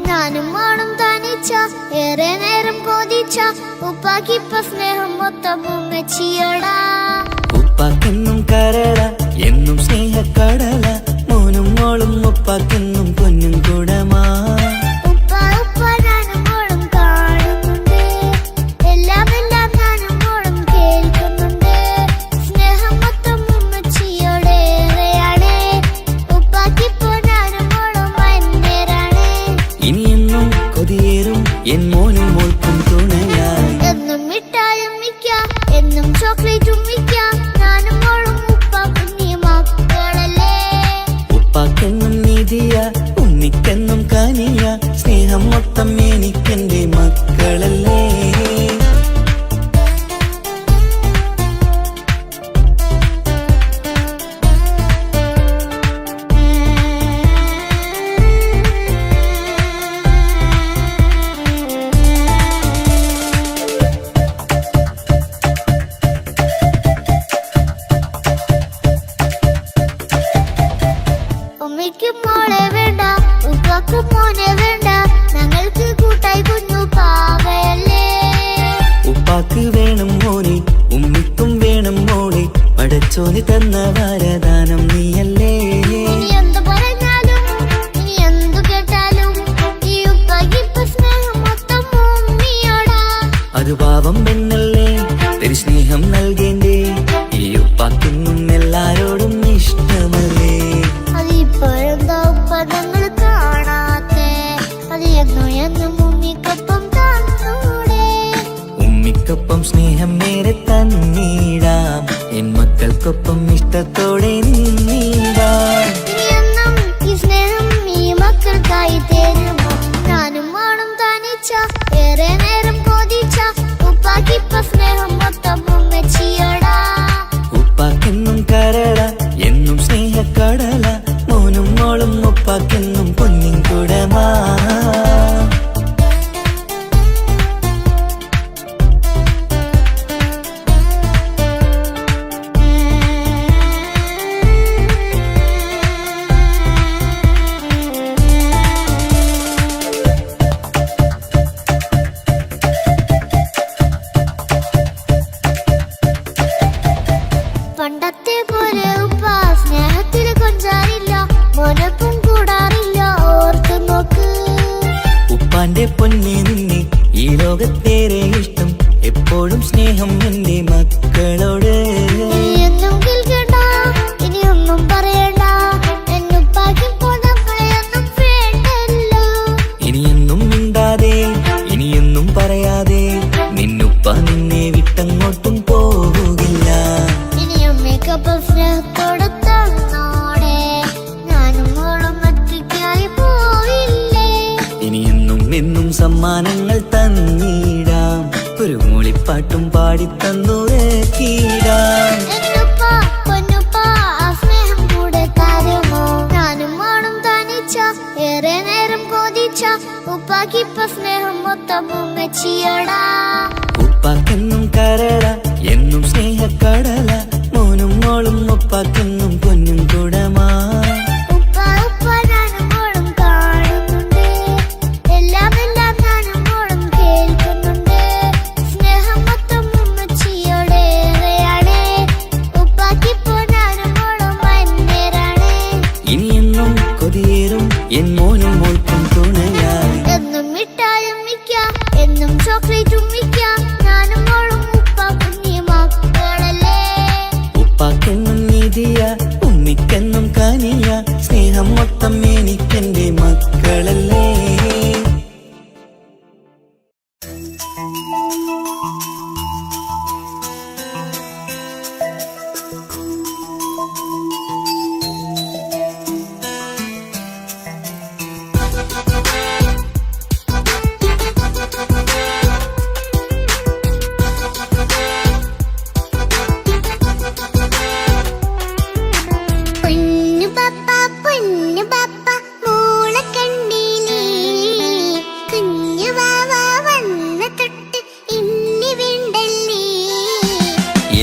ഞാനും ആണും തനിച്ച ഏറെ നേരം കൊതിച്ച ഉപ്പാക്കിപ്പ സ്നേഹം മൊത്തം ഉമ്മച്ചിയോടാ ഉപ്പാക്കെന്നും കരള എന്നും സ്നേഹക്കടല മോനും മോളും ഉപ്പാക്കെന്നും പൊന്നും കുടമാ ഉപ്പ ഉപ്പ ഞാനും മോളും കാണുന്നുണ്ട് എല്ലാം ഞാനും മോളും കേൾക്കുന്നുണ്ട് സ്നേഹം മൊത്തം ഉമ്മച്ചിയോടേറെയാണ് ഉപ്പാക്കിപ്പോ ഞാനും മോളും അന്യരാണ് ഇനിയെന്നും കൊതിയേറും എൻ മോനും മോൾക്കും തുണയായി എന്നും മിഠായും മിക്കാം എന്നും ചോക്ലേറ്റും മിക്കാം ഞാനും മോളും ഉപ്പ കുഞ്ഞി മക്കളല്ലേ ഉപ്പാക്കെന്നും നീതിയ ഉണ്ണിക്കെന്നും കാനിയ സ്നേഹം മൊത്തം എനിക്കെന്റെ മക്കളല്ലേ ഉമ്മയ്ക്കും മോളെ വേണ്ട ഉപ്പാക്കും മോനെ വേണ്ട ഞങ്ങൾക്ക് കൂട്ടായി കുഞ്ഞു പാവയല്ലേ ഉപ്പാക്ക് വേണം മോനെ ഉമ്മിക്കും വേണം മോളെ പടച്ചോന് തന്ന വരദാനം നീയല്ലേ ഇനി എന്ത് പറഞ്ഞാലും ഇനി എന്തു കേട്ടാലും ഈ ഉപ്പാക്കിപ്പ സ്നേഹം മൊത്തം ഉമ്മിയോടാ അത് പാവം പെണ്ണല്ലേ ഒരു സ്നേഹം നൽകേണ്ടേ ഈ ഉപ്പാക്കെന്നും എല്ലാരോടും ഇഷ്ടമല്ലേ അതിപ്പോഴെന്താ ഉപ്പ ഞങ്ങൾ കാണാത്തെ അത് എന്നും ഉമ്മിക്കൊപ്പം തന്നൂടെ ഉമ്മിക്കൊപ്പം സ്നേഹം നേരെ തന്നീടാം എൻ മക്കൾക്കൊപ്പം ഇഷ്ടത്തോടെ നിന്നീടാം ഇനി എന്നും ഈ സ്നേഹം ഈ മക്കൾക്കായി തരുമോ ഞാനും ആണും തനിച്ച ഏറെ നേരം കൊതിച്ച ഉപ്പാക്കിപ്പ സ്നേഹം മൊത്തം ഉമ്മച്ചിയോടാ ഉപ്പാക്കെന്നും കരള എന്നും സ്നേഹക്കടല മോനും മോളും ഉപ്പാക്കെന്നും പൊന്നിൻ കുടമാ പണ്ടത്തെ പോലെ ഉപ്പ സ്നേഹത്തിൽ കൊഞ്ചാറില്ല മോനൊപ്പം കൂടാറില്ല ഓർത്തു നോക്ക് ഉപ്പാന്റെ പൊന്നെ നിന്നെ ഈ ലോകത്തേറെ ഇഷ്ടം എപ്പോഴും സ്നേഹം എന്റെ മക്കളോട് ഇനി എന്നും കേൾക്കണ്ട സമ്മാനങ്ങൾ തന്നിടാം, ഒരു മൂളിപ്പാട്ടും പാടിത്തന്നു കീടാം. ഏറെ നേരം കൊതിച്ച ഉപ്പാക്കിപ്പ സ്നേഹം മൊത്തം ഉമ്മച്ചിയടാ. ഉപ്പാക്കെന്നും കരള എന്നും സ്നേഹക്കടല, മോനും മോളും ഉപ്പാക്കെന്നും പൊന്നും കുടമാ. ഉപ്പ ഉപ്പ ഞാനും മോളും കാണുന്നുണ്ട്, എല്ലാം എല്ലാം ഞാനും മോളും കേൾക്കുന്നുണ്ട്. സ്നേഹം മൊത്തം ഉമ്മച്ചിയോടേറെയാണ്, ഉപ്പാക്കിപ്പോ ഞാനും മോളും അന്യരാണ്. ഇനിയെന്നും കൊതിയേറും എൻ മോനും മോൾക്കും തുണയായി. എന്നും മിഠായും മിക്കാം, എന്നും ചോക്ലേറ്റും മിക്കാം, ഞാനും മോളും ഉപ്പാക്കും നീ മക്കളല്ലേ. ഉപ്പാക്കെന്നും നീതിയ ഉമ്മിക്കെന്നും കനിയ, സ്നേഹം മൊത്തം എനിക്കെന്റെ മക്കളല്ലേ. പൊന്നു പപ്പ മോളെ കണ്ടീലേ, കുഞ്ഞു വാവ വന്ന തൊട്ട് ഇന്നി വേണ്ടല്ലേ.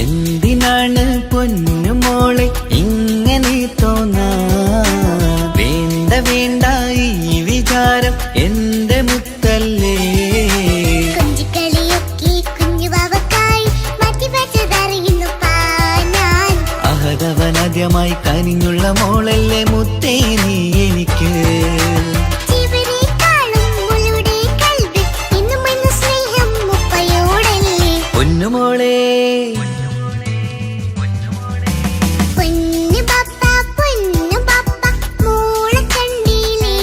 എന്തിനാണ് പൊന്നു മോളെ ഇങ്ങനെ തോന്നാ, വേണ്ട വേണ്ട ഈ വിചാരം എന്റെ മുത്തല്ലേ. കൊഞ്ചിക്കളിയൊക്കെ കുഞ്ഞു വാവക്കായി മാറ്റി വെച്ചതറിയുന്നു ഞാൻ. അഹതവനാദ്യമായി കനിഞ്ഞുള്ള മോളല്ലേ മുത്തേ നീ എനിക്ക്. ജീവനേക്കാളും മോളുടെ കൽവിൽ എന്നും എന്നും സ്നേഹം ഉപ്പയോടല്ലേ. പൊന്നുമോളെ പൊന്നു പപ്പ മോളെ കണ്ടീലേ,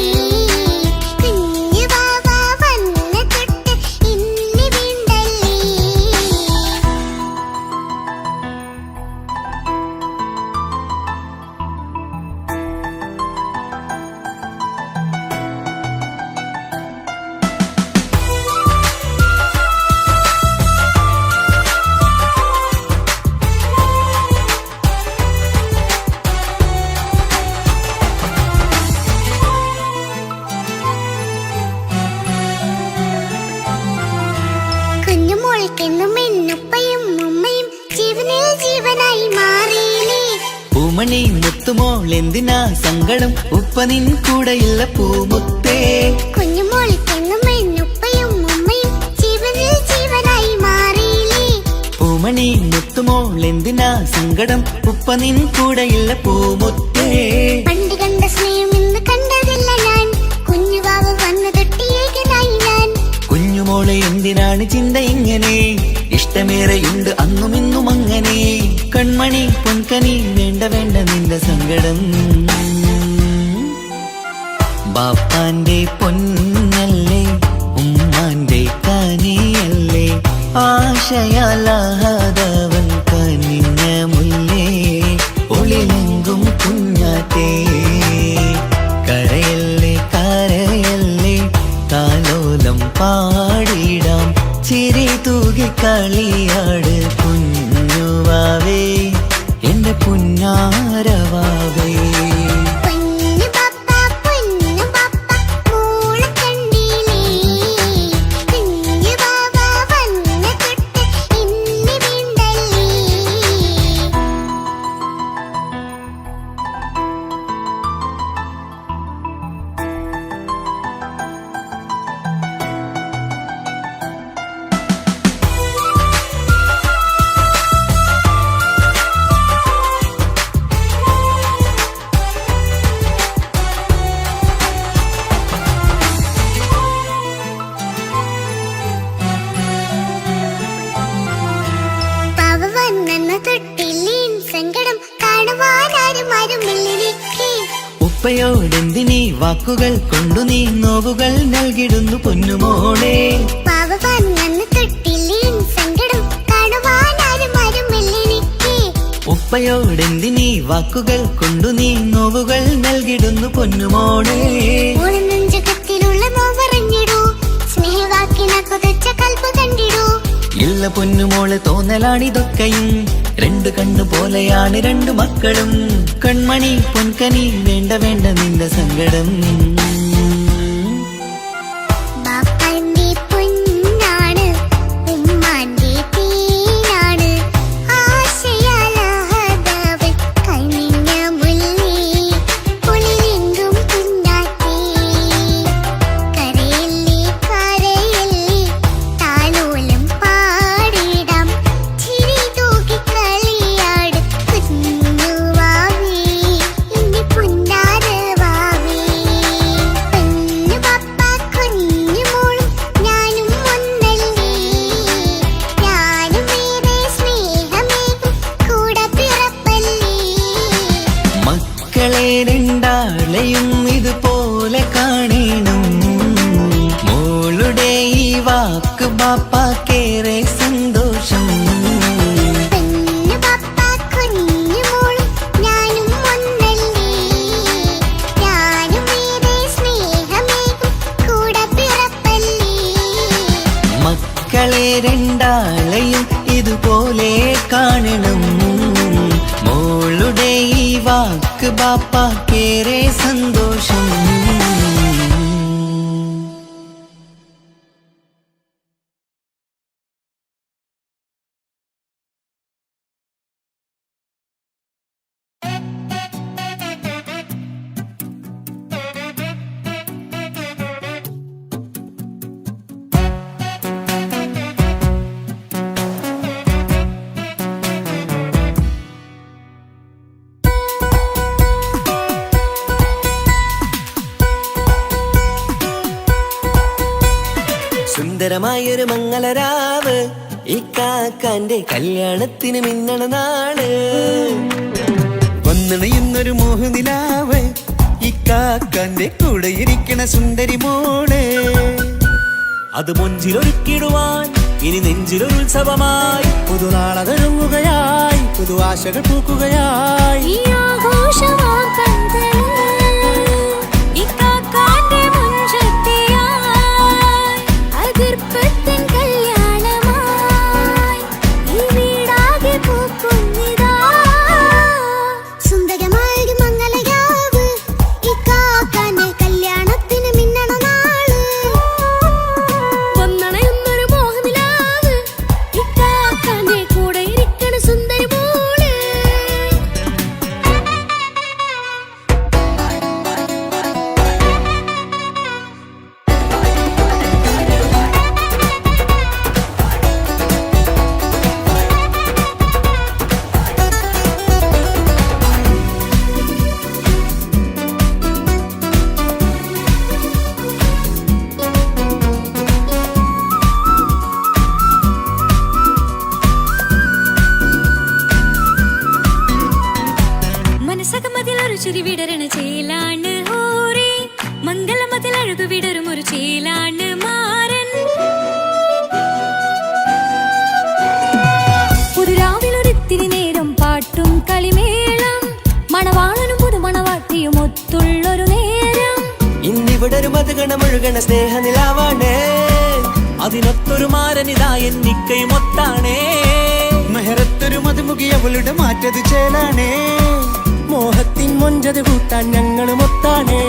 കുഞ്ഞു വാവ വന്ന തൊട്ട് ഇന്നി വേണ്ടല്ലേ. കുഞ്ഞുമോൾക്കെന്നും എന്നുപ്പയും ഉമ്മയും ജീവനിൽ ജീവനായി മാറിയില്ലേ. പൂമണി മുത്തുമോൾ എന്തിനാ സങ്കടം, ഉപ്പ നിൻ കൂടെയില്ല പൂമുത്തേ. കുഞ്ഞുമോൾക്കെന്നും എന്നുപ്പയും ഉമ്മയും ജീവനിൽ ജീവനായി മാറിയില്ലേ. പൂമണി മുത്തുമോൾ എന്തിനാ സങ്കടം, ഉപ്പ നിൻ കൂടെയില്ല പൂമുത്തേ. പണ്ട് കണ്ട സ്നേഹം ഇന്ന് കണ്ടതില്ല ഞാൻ, കുഞ്ഞുവാവ് വന്നു തൊട്ടിയേകനായി ഞാൻ. കുഞ്ഞുമോളെ എന്തിനാണ് ചിന്ത ഇങ്ങനെ, ഇഷ്ടമേറെയുണ്ട് അന്നും ഇന്നും അങ്ങനെ. കൺമണി പൊൻകനി വേണ്ട വേണ്ട നിന്റെ സങ്കടം. ബാപ്പാന്റെ പൊന്നല്ലേ ഉമ്മാന്റെ കനിയല്ലേ, ആശയാലാഹാദവൻ കനിഞ്ഞ മുല്ലേ. ഒളിലെങ്കും കുഞ്ഞാറ്റേ കരയല്ലേ കരയല്ലേ, താലോലം പാടിടാം ചിരി തൂകി കളിയാട്. കുഞ്ഞുവാവേ എന്റെ പുന്നാരവാവേ. പൊന്നു പപ്പ മോളെ കണ്ടീലേ, കുഞ്ഞു വാവ വന്ന തൊട്ട് ഇന്നി വേണ്ടല്ലേ. പാവ വന്നെന്ന തൊട്ടില്ലേ സങ്കടം കാണുവാനാരും ആരുമില്ലെനിക്ക്. ഉപ്പയോടെന്തിനീ വാക്കുകൾ കൊണ്ടു നീ നോവുകൾ നൽകിടുന്നു പൊന്നുമോളെ. പാവ വന്നെന്ന തൊട്ടില്ലേ സങ്കടം കാണുവാനാരും ആരുമില്ലെനിക്ക്. ഉപ്പയോടെന്തിനീ വാക്കുകൾ കൊണ്ടു നീ നോവുകൾ നൽകിടുന്നു പൊന്നുമോളെ. മോളെ നെഞ്ചകത്തിലുള്ള നോവറിഞ്ഞിടൂ, പോലെ പൊന്നുമോള് തോന്നലാണിതൊക്കെയും രണ്ടു കണ്ണു പോലെയാണ് രണ്ടു മക്കളും കൺമണി പൊൻകനി വേണ്ട വേണ്ട നിന്റെ സങ്കടം രണ്ടാളെയും ഇതുപോലെ കാണണം മോളുടെ ഈ വാക്ക് ബാപ്പാക്കേറെ സന്തോഷം മക്കളെ രണ്ടാളെയും ഇതുപോലെ കാണണം മോളുടെ ഈ വാക്ക് ബാപ്പാക്കേറെ സന്തോഷം സുന്ദരമായൊരു മംഗളരാവ് ഇക്കാക്കാന്റെ കല്യാണത്തിന് മിന്നണ നാള് വന്നണയുന്നൊരു മോഹനിലാവ് ഇക്കാക്കാന്റെ കൂടെ ഇരിക്കണ സുന്ദരി മോള് അത് മൊഞ്ചിലൊരുക്കിടുവാൻ ഇനി നെഞ്ചിലൊരു ഉത്സവമായി പുതുനാളതൊരുങ്ങുകയായി പുതു ആശകൾ പൂക്കുകയായി ചിരി വിടരണ ചേലാണ് ഓരേ മംഗളമതിൽ അഴകു വിടരും ഒരു ചേലാണ് മാരൻ പുതുരാവിലൊരിത്തിരി നേരം പാട്ടും കളിമേളം മണവാളനും പുതുമണവാട്ടിയും ഒത്തുള്ളൊരു നേരം ഇന്നിവിടെ ഒരു മധുഗണമൊഴുകണ സ്നേഹനിലാവാണേ അതിനൊത്തൊരു മാരനിതാ എന്നിക്കയും ഒത്താണേ മെഹറത്തൊരു മധുമുഖി അവളുടെ മാറ്റത് ചേലാണേ മോഹത്തിൻ മൊഞ്ചത് കൂട്ടാൻ ഞങ്ങളും ഒത്താണേ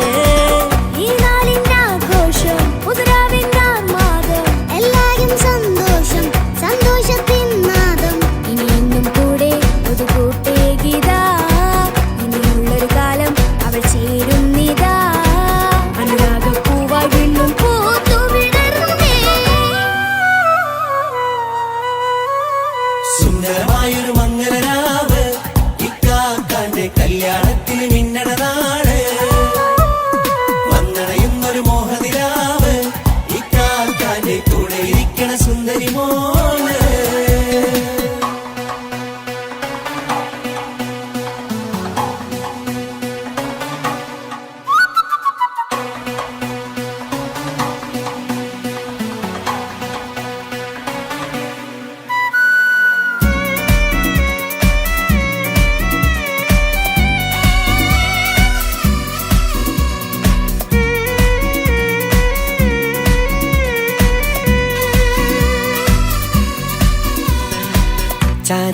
ഈ നാളിന്റെ ആഘോഷം പുതുരാവിന്റെ ആർമാദം എല്ലാരും സന്തോഷം സന്തോഷത്തിൻ നാദം ഇനി എന്നും കൂടെ പുതുകൂട്ടേ ഗീതാ ഇനിയുള്ളൊരു കാലം അവൾ ചേരുന്നിതാ അനുരാഗപ്പൂവായി വീണ്ടും പൂത്തു വിടർന്നേ സുന്ദരമായൊരു മംഗളരാവ് ഇക്കാക്കാന്റെ കല്യാണത്തിന് മിന്നണ നാള് വന്നണയുന്നൊരു മോഹനിലാവ് ഇക്കാക്കാന്റെ കൂടെ ഇരിക്കണ സുന്ദരി മോള്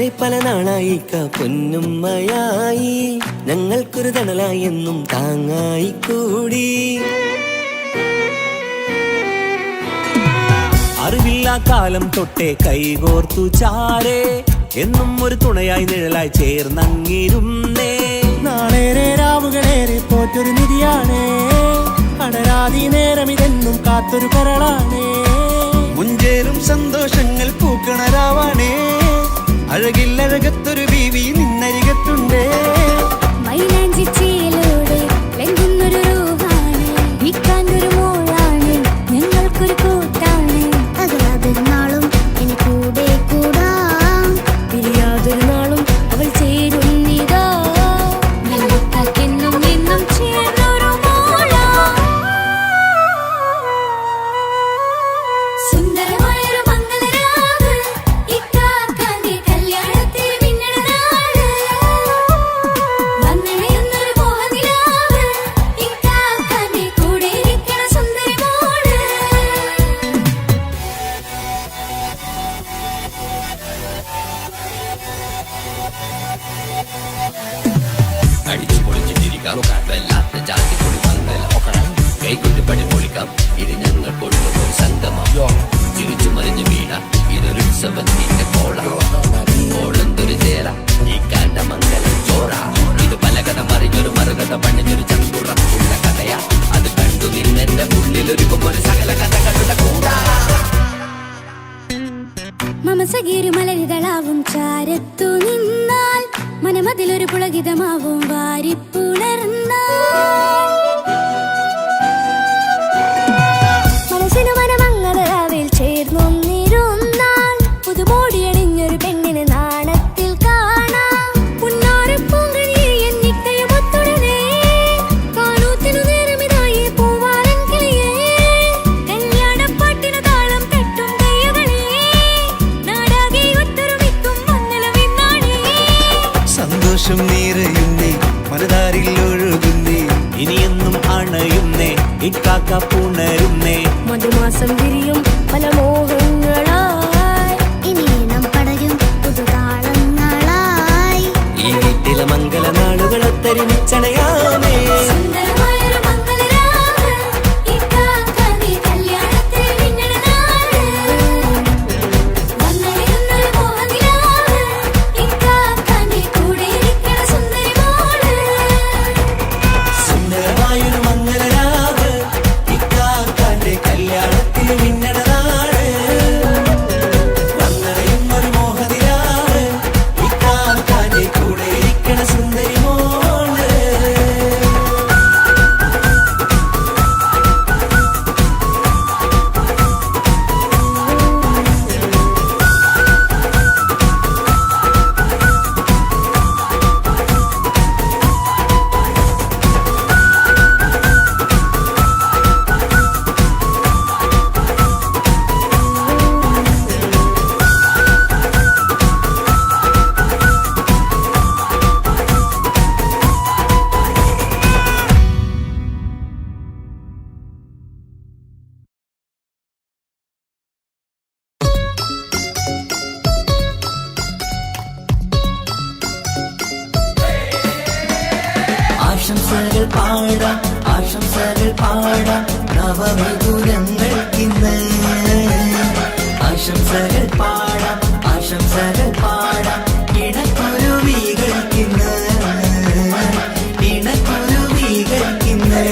ഉമ്മാരെ പല നാളായി പൊന്നുമ്മയായി ഞങ്ങൾക്കൊരു തണലായി എന്നും താങ്ങായി കൂടി. അറിവില്ലാ കാലം തൊട്ടേ കൈകോർത്തു ചാരേ എന്നും ഒരു തുണയായി നിഴലായി ചേർന്നങ്ങിരുന്നേ. നാളേറെ രാവുകളേറെ പോറ്റൊരു നിധിയാണേ, അടരാതി നേരം ഇതെന്നും കാത്തൊരു കരളാണേ. മുഞ്ചേറും സന്തോഷങ്ങൾ പൂക്കണരാവാണേ, അഴകില്ലഴകത്തൊരു ബീവി നിന്നരികത്തുണ്ടേ. മൈലാഞ്ചി ചേലോടെ വെങ്കുന്നൊരു രൂപാണ്, വിൽക്കാനൊരു മോളാണ്, ഞങ്ങൾക്കൊരു കൂട്ടാണ്. അകലാതൊരു നാളും ഇനി കൂടെ കൂടാം, പിരിയാതൊരു നാളും അവൾ ചേരുന്നിതാ. ഞങ്ങൾക്കെന്നും എന്നും ചേർന്നൊരു മോളാ. സുന്ദരമായൊരു മംഗളരാവ്, ഇക്കാക്കാന്റെ കല്യാണത്തിൽ മിന്നണ നാള്. വന്നണയുന്നൊരു മോഹനിലാവ്, ഇക്കാക്കാന്റെ കൂടെ ഇരിക്കണ സുന്ദരി മോള്. അടിച്ചു പൊളിച്ച് ചിരിക്കാം, വല്ലാത്ത ജാതി പൊളി മംഗല ഓക്കണം, കൈകൊണ്ട് പടി പൊളിക്കാം, ഇത് ഞങ്ങൾ കൊണ്ടുപോയി സംഗമം. ചിരിച്ചു മറിഞ്ഞു വീണ ഇതൊരു ഉത്സവത്തിന്റെ കോള, കോളന്തൊരു ചേല ഈ കാണ്ട മംഗലം ചോറ. ഇത് പലകഥ മറിഞ്ഞൊരു മറുകഥ പണിഞ്ഞൊരു ചങ്കുറപ്പുള്ള കഥയാ, അത് കണ്ടു നിന്നെന്റെ ഉള്ളിലൊരുക്കുമ്പോൾ സകല കഥകളുടെ കൂടാ. മമസകീരു മലരിതളാവും ചാരത്തു നിന്നാൽ, മനമതിലൊരു പുളകിതമാവും വാരിപ്പുണർന്നാൽ. മനസ്സിനു മനമംഗളരാവിൽ ചേർന്നൊന്നിരുന്നാൽ, പുതുമോടിയണിഞ്ഞൊരു പെണ്ണിന് നാണത്തിൽ കാണാം. പുന്നാരപ്പൂങ്കണിയെ എന്നിക്കയുമൊത്തുടനെ, കാനൂത്തിനു നേരമിതായി പൂവാലൻ കിളിയേ. കല്യാണപ്പാട്ടിനു താളം തട്ടും കയ്യുകളേ, നാടാകെ ഒത്തൊരുമിക്കും മംഗളമിന്നാണേ. സന്തോഷം നിറയുന്നേ, മനതാരിൽ ഒഴുകുന്നേ, ഇനിയെന്നും അണയുന്നേ, ഇക്കാക്ക പുണരുന്നേ. മധുമാസം വിരിയും പല മോഹങ്ങളായി, ഇനി നാം പടരും പുതുതാളങ്ങളായി. ഈ വീട്ടിലെ മംഗല നാളുകളൊത്തരിമിച്ചണയാമേ. സുന്ദരമായൊരു മംഗളരാവ്, ഇക്കാക്കാന്റെ കല്യാണത്തിൽ മിന്നണ നാള്. വന്നണയുന്നൊരു മോഹനിലാവ്, ഇക്കാക്കാന്റെ കൂടെ ഇരിക്കണ സുന്ദരി മോള്. സുന്ദരമായൊരു മംഗലരാവ്, ഇക്കാക്കാന്റെ കല്യാണത്തിൽ മിന്നണ നാള്. വന്നണയുന്നൊരു മോഹനിലാവ്, ഇക്കാക്കാന്റെ കൂടെ ഇരിക്കണ സുന്ദരി മോള്. ആശംസകൾ പാടാം, ആശംസകൾ പാടാം നവമധുരങ്ങൾക്കിന്ന്. ആശംസകൾ പാടാം, ആശംസകൾ പാടാം ഇണക്കുരുവികൾക്കിന്ന്, ഇണക്കുരുവികൾക്കിന്ന്.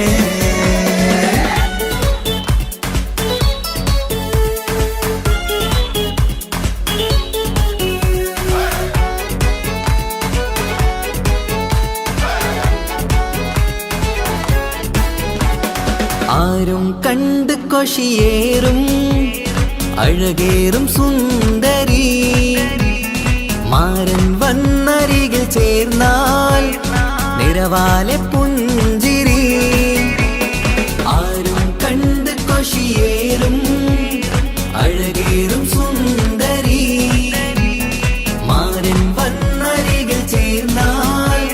ആരും കണ്ട് കൊഷിയേറും അഴകേറും സുന്ദരി, മാരൻ വന്നരികിൽ ചേർന്നാൽ നിറവാലെ പുഞ്ചിരി. ആരും കണ്ട് കൊഷിയേറും അഴകേറും സുന്ദരി, മാരൻ വന്നരികിൽ ചേർന്നാൽ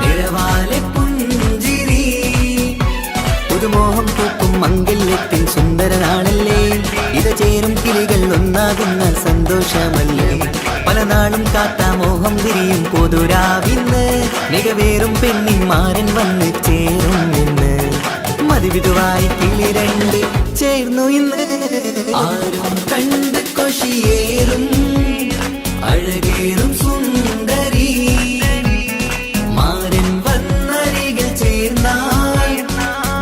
നിറവാലെ പുഞ്ചിരി. പുതുമോഹം പൂക്കും മംഗല്യത്തിൻ സുന്ദരനാണല്ലേ, ഇത് ചേരും കിളികൾ ഒന്നാകുന്ന സന്തോഷമല്ലേ. പല നാളും കാത്ത മോഹം തിരിയും പൊതുരാവിന്ന് മികവേറും പെണ്ണിന്മാരൻ വന്ന് ചേരും ഇന്ന് മതിവിധുവായി കിളി രണ്ട് ചേർന്നു ഇന്ന് ആരും കണ്ട് കൊഷിയേറും അഴകേറും സുന്ദരി മാരൻ വന്നരികിൽ ചേർന്നാൽ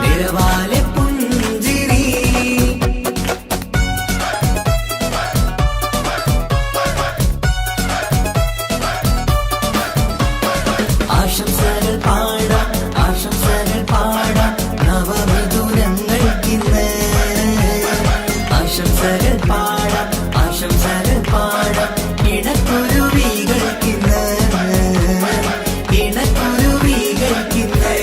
നിറവാലെ പുഞ്ചിരി ആശംസകൾ പാടാം ആശംസകൾ പാടാം നവമധുരങ്ങൾക്കിന്ന് ആശംസകൾ പാടാം ആശംസകൾ പാടാം ഇണക്കുരുവികൾക്കിന്ന് ഇണക്കുരുവികൾക്കിന്ന്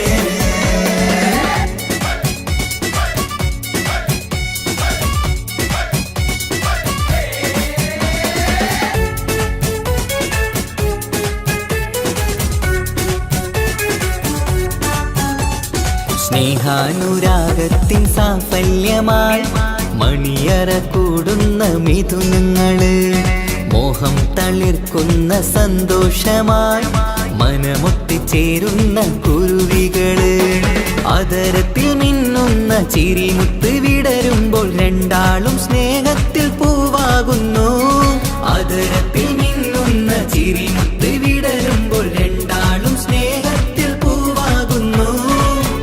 സ്നേഹാനുരാഗത്തിൻ സാഫല്യമായി മണിയറ കൂടുന്ന മിഥുനങ്ങള് മോഹം തളിർക്കുന്ന സന്തോഷമായി മനമൊട്ടിച്ചേരുന്ന കുരുവികള് അതരത്തിൽ മിന്നുന്ന ചിരിമുത്ത് വിടരുമ്പോൾ രണ്ടാളും സ്നേഹത്തിൽ പൂവാകുന്നു അതരത്തിൽ മിന്നുന്ന ചിരിമുത്ത് വിടരുമ്പോൾ രണ്ടാളും സ്നേഹത്തിൽ പൂവാകുന്നു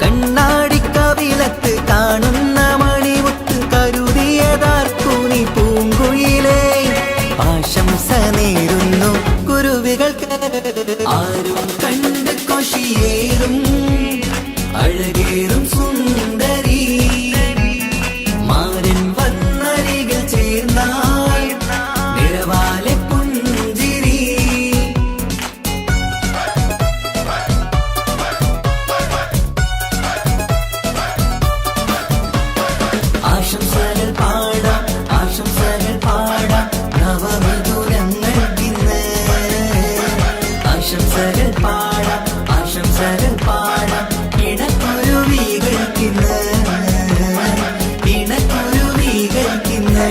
കണ്ണാടിക്കവിലത്ത് കാണുന്ന മണിമുത്ത് കരുതിയതാർക്കൂനി പൂങ്കുയിലേ ആശംസ നേരുന്നു കുരുവികൾക്ക് ആരും കണ്ട് കൊഷിയേറും അഴകേറും സുന്ദരി മാരൻ വന്നരികിൽ ചേർന്നാൽ നിറവാലെ പുഞ്ചിരി ആശംസകൾ പാടാം ആശംസകൾ പാടാം നവമധുരങ്ങൾക്കിന്ന് ആശംസകൾ പാടാം ആശംസകൾ പാടാം ഇണക്കുരുവികൾക്കിന്ന് ഇണക്കുരുവികൾക്കിന്ന്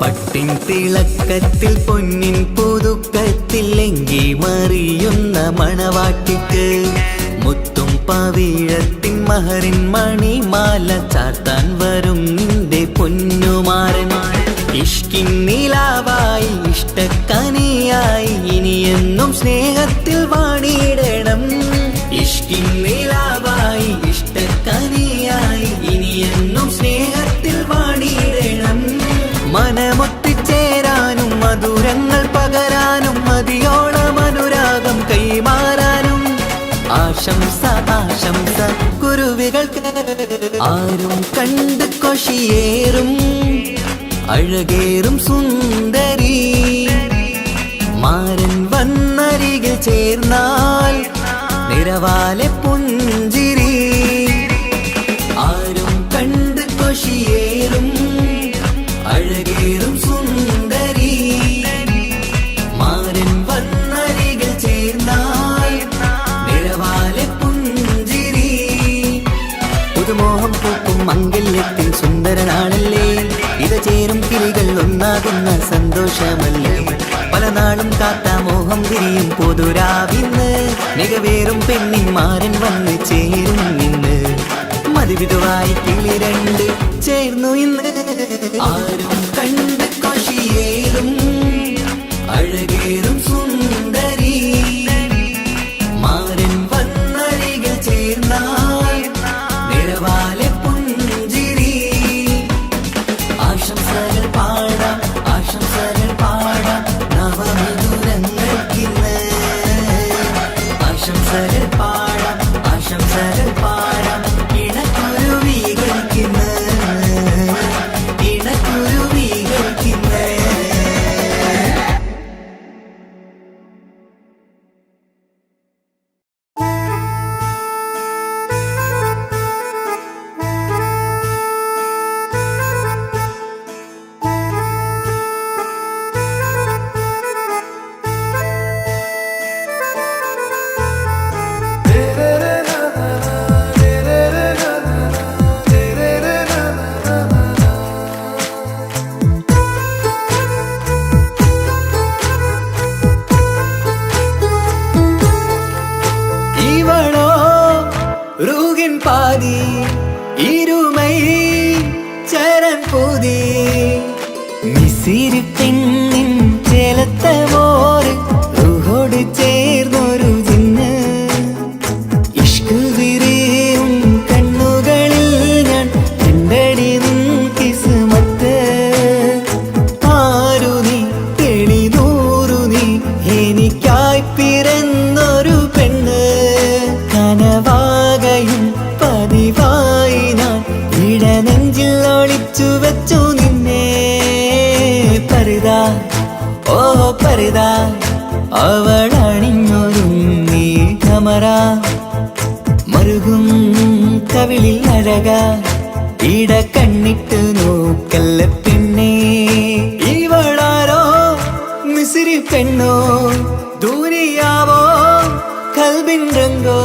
പട്ടിൻ തിളക്കത്തിൽ പൊന്നിൻ പുതുക്കത്തിൽ എങ്കി മറിയുന്ന മണവാട്ടിക്ക് മുത്തും പവിഴത്തിൻ മഹറിൻ മണിമാല ചാർത്താൻ വരും നിന്റെ പൊന്നുമാരൻ ഇഷ്കിൻ നിലാവായി ഇഷ്ടക്കനിയായി ഇനിയെന്നും സ്നേഹത്തിൽ വാണിയിടണം ഇഷ്കിൻ നിലാവായി ഇഷ്ടക്കനിയായി ഇനിയെന്നും സ്നേഹത്തിൽ വാണിയിടണം മനമൊത്തിച്ചേരാനും മധുരങ്ങൾ പകരാനും മതിയോളം അനുരാഗം കൈമാറാനും ആശംസ ആശംസ കുരുവികൾക്ക് ആരും കണ്ട് കൊഷിയേറും അഴകേറും സുന്ദരി മാരൻ വന്നരികിൽ ചേർന്നാൽ നിറവാലെ പുഞ്ചിരി ആരും കണ്ട് കൊഷിയേറും അഴകേറും സുന്ദരി മാരൻ വന്നരികിൽ ചേർന്നാൽ നിറവാലെ പുഞ്ചിരി പുതുമോഹം പൂക്കും മംഗല്യത്തിൽ സുന്ദരനാണല്ലേ ഇത് ചേരും കിളികൾ ഒന്നാകുന്ന സന്തോഷമല്ലേ പല നാളും കാത്ത മോഹം തിരിയും പൊതുരാവിന്ന് മികവേറും പെണ്ണിന്മാരൻ വന്ന് ചേരും ഇന്ന് മതിവിധുവായി കിളി രണ്ട് ചേർന്നു ഇന്ന് ആരും കണ്ട് കൊഷിയേറും അഴകേറും സുന്ദരി മാരൻ വന്നരികിൽ ചേർന്നാൽ നിറവാലെ പുഞ്ചിരി ആശംസകൾ പാടാം ആശംസകൾ പാടാം നവമധുരങ്ങൾക്കിന്ന് ആശംസകൾ പാടാം ആശംസകൾ പാടാം ഇണക്കുരുവികൾക്കിന്ന് ഇണക്കുരുവി മിസിരി പെണ്ണിൻ ചേലത്തെ മോര് റൂഹോട് ചേർന്നൊരു ജിന്ന് ഇഷ്ക് വിരിയും കണ്ണുകളിൽ ഞാൻ കണ്ടടി നിൻ കിസ്മത്ത് ആരു നീ തെളിനൂറു നീ എനിക്കായി പിറന്നൊരു പെണ്ണ് കനവാകയും പതിവായി ഞാൻ ഇടനെഞ്ചിൽ ഒളിച്ചു വെച്ചു നിന്നെ പരിതാ ഓ പരിതാ അവളണിഞ്ഞൊരുങ്ങി കമറ മറുകും കവിളിൽ അഴക ഇട കണ്ണിട്ട് നോക്കല്ല പെണ്ണേ ഇവളാരോ മിസിരി പെണ്ണോ ദൂരിയാവോ കൽബിൻ രംഗോ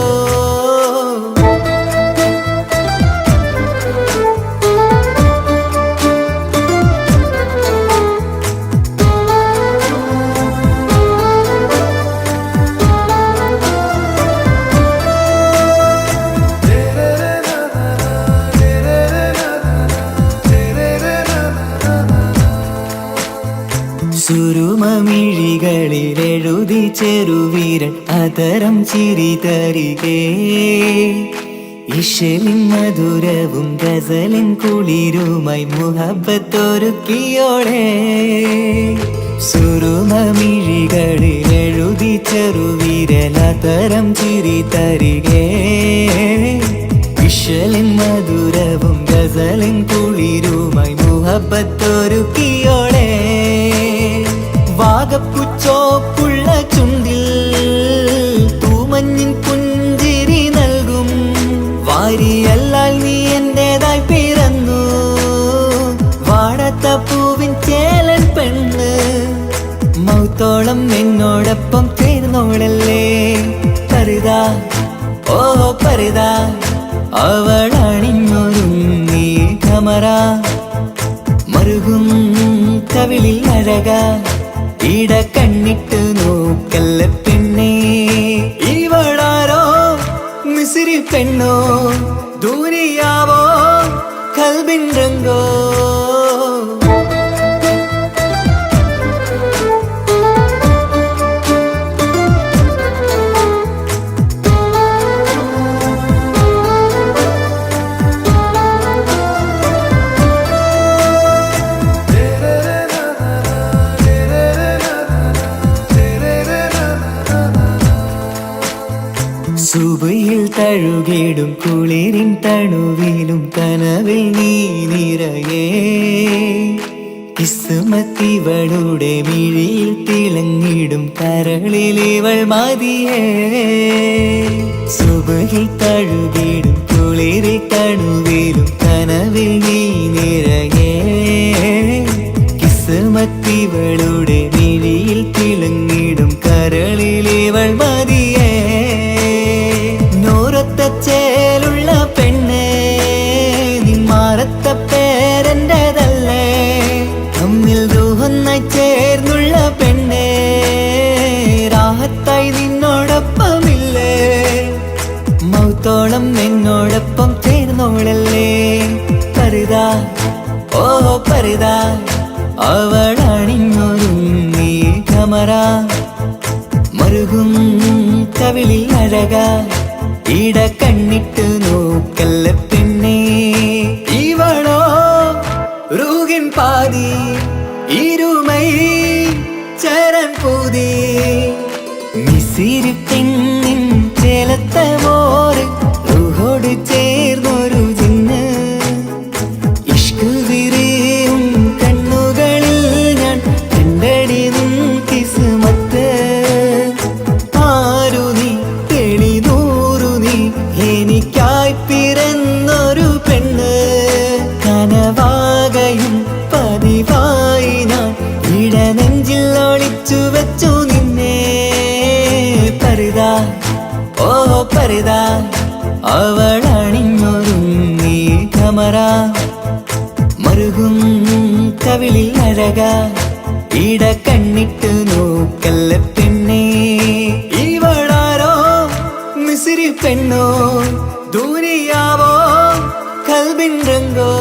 സുരുമമിഴികളിൽ എഴുതി ചെറുവീരൻ അതരം ചിരി തരികേ ഇശലിൻ മധുരവും ഗസലിൻ കുളിരുമായി മുഹബത്തൊരുക്കിയോളെ സുരുമമിഴികളിൽ എഴുതി ചെറുവീരൻ അതരം ചിരി തരികേ ഇശലിൻ മധുരവും ഗസലിൻ കുളിരുമായി മുഹബത്തൊരുക്കിയോളെ വാഗപ്പുച്ചോപ്പുള്ള ചുണ്ടിൽ തൂമഞ്ഞിൻ പുഞ്ചിരി നൽകും വാരിയല്ലാൽ നീ എന്റേതായി പിറന്നു വാടത്ത പൂവിൻ ചേലൻ പെണ്ണ് മൗത്തോളം എന്നോടൊപ്പം ചേർന്നോളല്ലേ പരിതാ ഓ പരിതാ അവളണിഞ്ഞൊരുങ്ങി കമറ മറുകും കവിളിൽ അഴക ഇട കണ്ണിട്ട് നോക്കല്ല പെണ്ണേ ഇവളാരോ മിസിരി പെണ്ണോ ദൂരിയാവോ കൽബിൻ രംഗോ സുബയിൽ തഴുകിടും കുളിരിൻ തണുവിലും കനവിൽ നീ നിറയേ കിസ്മത്തിവളുടെ മിഴിയിൽ തിളങ്ങിടും കരളിലിവൾ മതിയേ സുബയിൽ തഴുകിടും കുളിരിൽ തണുവിലും കനവിൽ നീ നിറയേ കിസ്മത്തിവളുടെ മിഴിയിൽ തിളങ്ങിടും കരളിലിവൾ മതിയേ ചേലുള്ള പെണ്ണേ നിന്മാറത്ത പേരെന്റേതല്ലേ തമ്മിൽ ദൂഹൊന്നായി ചേർന്നുള്ള പെണ്ണേ രാഹത്തായി നിന്നോടൊപ്പമില്ലേ മൗത്തോളം എന്നോടൊപ്പം ചേർന്നോളല്ലേ പരിതാ ഓ പരിതാ അവളണിഞ്ഞൊരുങ്ങി കമറ മറുകും കവിളിൽ അഴക ഇട കണ്ണിട്ട് നോക്കല്ല പെണ്ണേ ഇവളോ റൂഹിൻ പാതി ഇരുമൈ ചരൻ പൂതി മിസിരി പെണ്ണിൻ ചേലത്തെ മോര് റൂഹോട് ചേർന്നൊരു ജിന്ന് ഇഷ്ക് വിരിയും കണ്ണുകളിൽ ഞാൻ കണ്ടടി നിൻ കിസ്മത്ത് ആരു നീ തെളിനൂറു നീ എനിക്കായി പിറന്നൊരു പെണ്ണ് കനവാകയും പതിവായി ഞാൻ ഇടനെഞ്ചിൽ ഒളിച്ചു വെച്ചു നിന്നെ പരിതാ ഓ പരിതാ അവളണിഞ്ഞൊരുങ്ങി കമറ മറുകും കവിളിൽ അഴക ഇട കണ്ണിട്ട് നോക്കല്ല പെണ്ണേ ഇവളാരോ മിസിരി പെണ്ണോ ദൂരിയാവോ കൽബിൻ രംഗോ